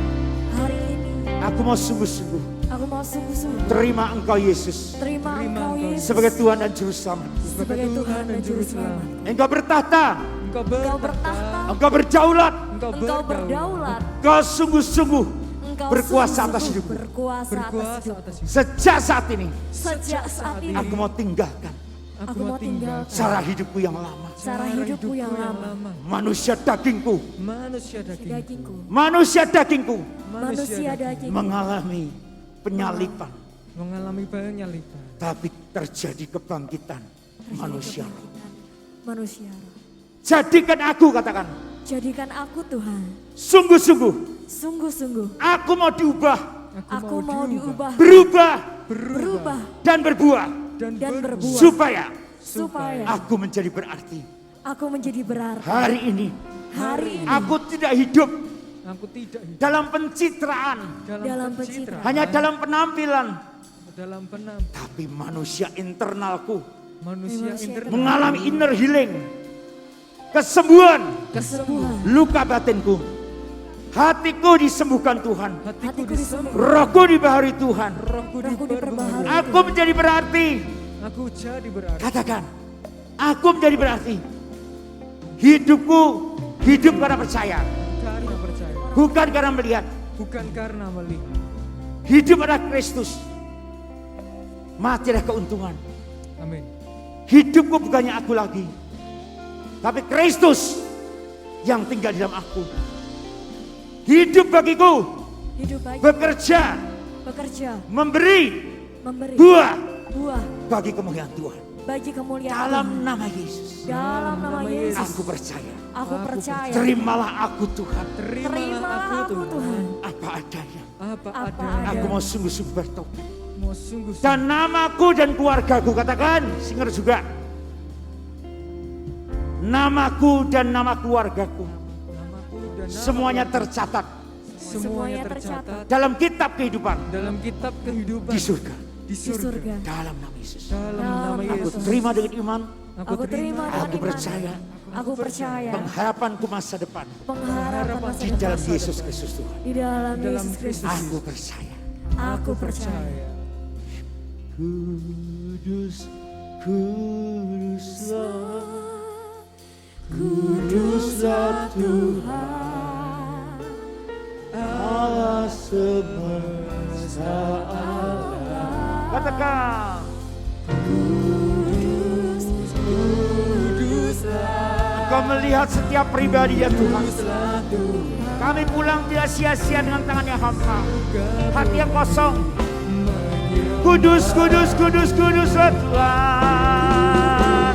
Hari ini aku mau sungguh-sungguh aku mau sungguh-sungguh terima Engkau Yesus terima Engkau Yesus sebagai Tuhan dan Juru Selamat. sebagai Tuhan dan Juru Selamat. Engkau bertahta, Engkau Engkau bertahta. bertahta, Engkau berdaulat, Engkau berdaulat, Engkau sungguh-sungguh Engkau berkuasa sungguh-sungguh atas hidupku. berkuasa atas Berkuasa hidupku. atas hidup. Sejak saat ini Sejak saat ini aku mau tinggalkan aku mau tinggalkan cara hidupku yang lama. cara hidupku yang lama. Manusia dagingku, Manusia daging. Dagingku, manusia dagingku manusia daging mengalami penyalipan, mengalami penyalipan. tapi terjadi kebangkitan manusia. manusia. Jadikan aku, katakan, Jadikan aku Tuhan, sungguh-sungguh sungguh-sungguh aku mau diubah, aku mau diubah, berubah dan berbuah dan berbuah supaya supaya aku menjadi berarti. aku menjadi berarti. Hari ini Hari ini aku tidak hidup Aku tidak hidup dalam pencitraan, dalam pencitraan, hanya dalam penampilan, dalam penam. tapi manusia internalku Manusia Manusia internal. mengalami inner healing, kesembuhan, kesembuhan. luka batinku. Hatiku disembuhkan Tuhan, Hatiku disembuhkan, rohku dibahari Tuhan. Rohku rohku diperbaharui. Aku menjadi berarti. Aku jadi berarti. Katakan, aku menjadi berarti. Hidupku hidup karena percaya, Karena percaya. bukan karena melihat. Bukan karena melihat. Hidup adalah Kristus, mati adalah keuntungan. Amin. Hidupku bukannya aku lagi, tapi Kristus yang tinggal di dalam aku. Hidup bagiku Hidup baik, bekerja, bekerja, memberi memberi buah buah bagi kemuliaan Tuhan. bagi kemuliaan Dalam Tuhan. nama Yesus, Dalam nama Yesus, aku percaya. aku percaya. Terimalah aku Tuhan, Terimalah aku Tuhan, apa adanya. Apa Apa adanya. Aku mau sungguh-sungguh bertobat. Mau sungguh. Dan namaku dan keluargaku, katakan, singer juga. Namaku dan nama keluargaku Namaku dan nama semuanya tercatat semuanya tercatat dalam kitab kehidupan dalam kitab kehidupan di surga. di di surga. Dalam nama Yesus. Dalam nama Aku Yesus. terima dengan iman, Aku terima dengan aku iman. percaya Aku percaya pengharapanku masa depan pengharapan masa di depan dalam Yesus Kristus Tuhan. di dalam Dalam Yesus Kristus. Aku percaya. Aku percaya. Kudus, kuduslah, kuduslah Tuhan, Allah semesta alam. Katakan, Engkau melihat setiap pribadi ya Tuhan. Kami pulang tidak sia-sia dengan tangan yang hampa, hati yang kosong. Kudus, kudus, kudus, kuduslah Tuhan.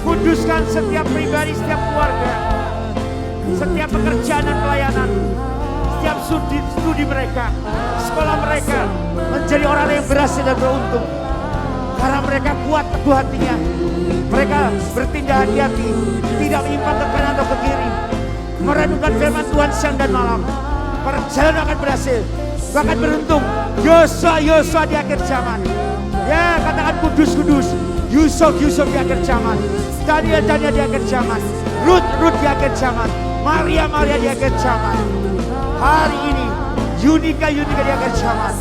Kuduskan setiap pribadi, setiap keluarga, setiap pekerjaan dan pelayanan, setiap studi mereka, sekolah mereka, menjadi orang yang berhasil dan beruntung. Karena mereka kuat teguh hatinya, mereka bertindak hati-hati, tidak menyimpang ke kanan atau ke kiri, merenungkan firman Tuhan siang dan malam. Perjalanan akan berhasil, bahkan beruntung. Yosua di akhir zaman. Ya, katakan kudus, kudus. Yusuf di akhir zaman. Daniel di akhir zaman. Ruth di akhir zaman. Maria di akhir zaman. Hari ini Yunika di akhir zaman.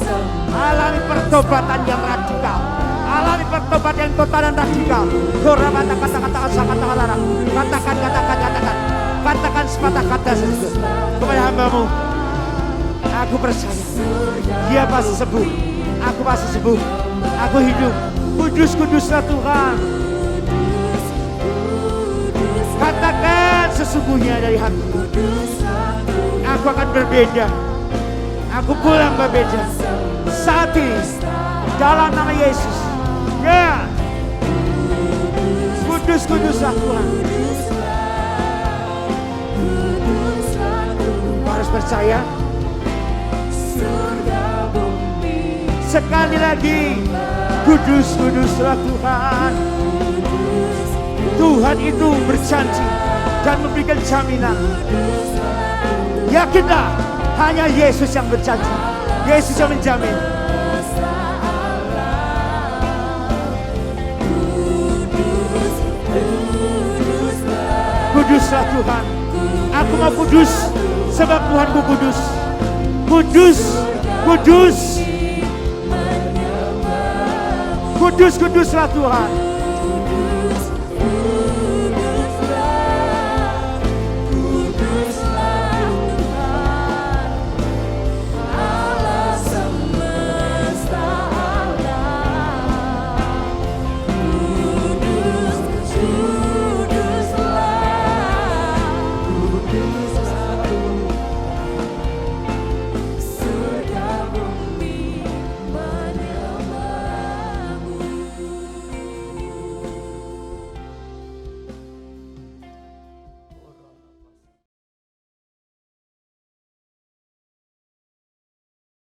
Alami pertobatan yang radikal. Alami pertobatan yang total dan radikal. Katakan sepatah kata saja kepada hambamu. Aku percaya dia pasti sembuh. Aku pasti sembuh. Aku hidup. Kudus, kuduslah Tuhan. Katakan sesungguhnya dari hati. Aku akan berbeda. Aku pulang berbeda. Saat ini dalam nama Yesus. Ya. Kudus, kuduslah Tuhan. Kau harus percaya. Sekali lagi, kudus, kuduslah Tuhan. Tuhan itu berjanji dan memberikan jaminan. Yakinlah, hanya Yesus yang berjanji. Yesus yang menjamin. Kuduslah Tuhan. Aku mau kudus sebab Tuhanku kudus. Kudus, kudus. Kudus, kuduslah Tuhan.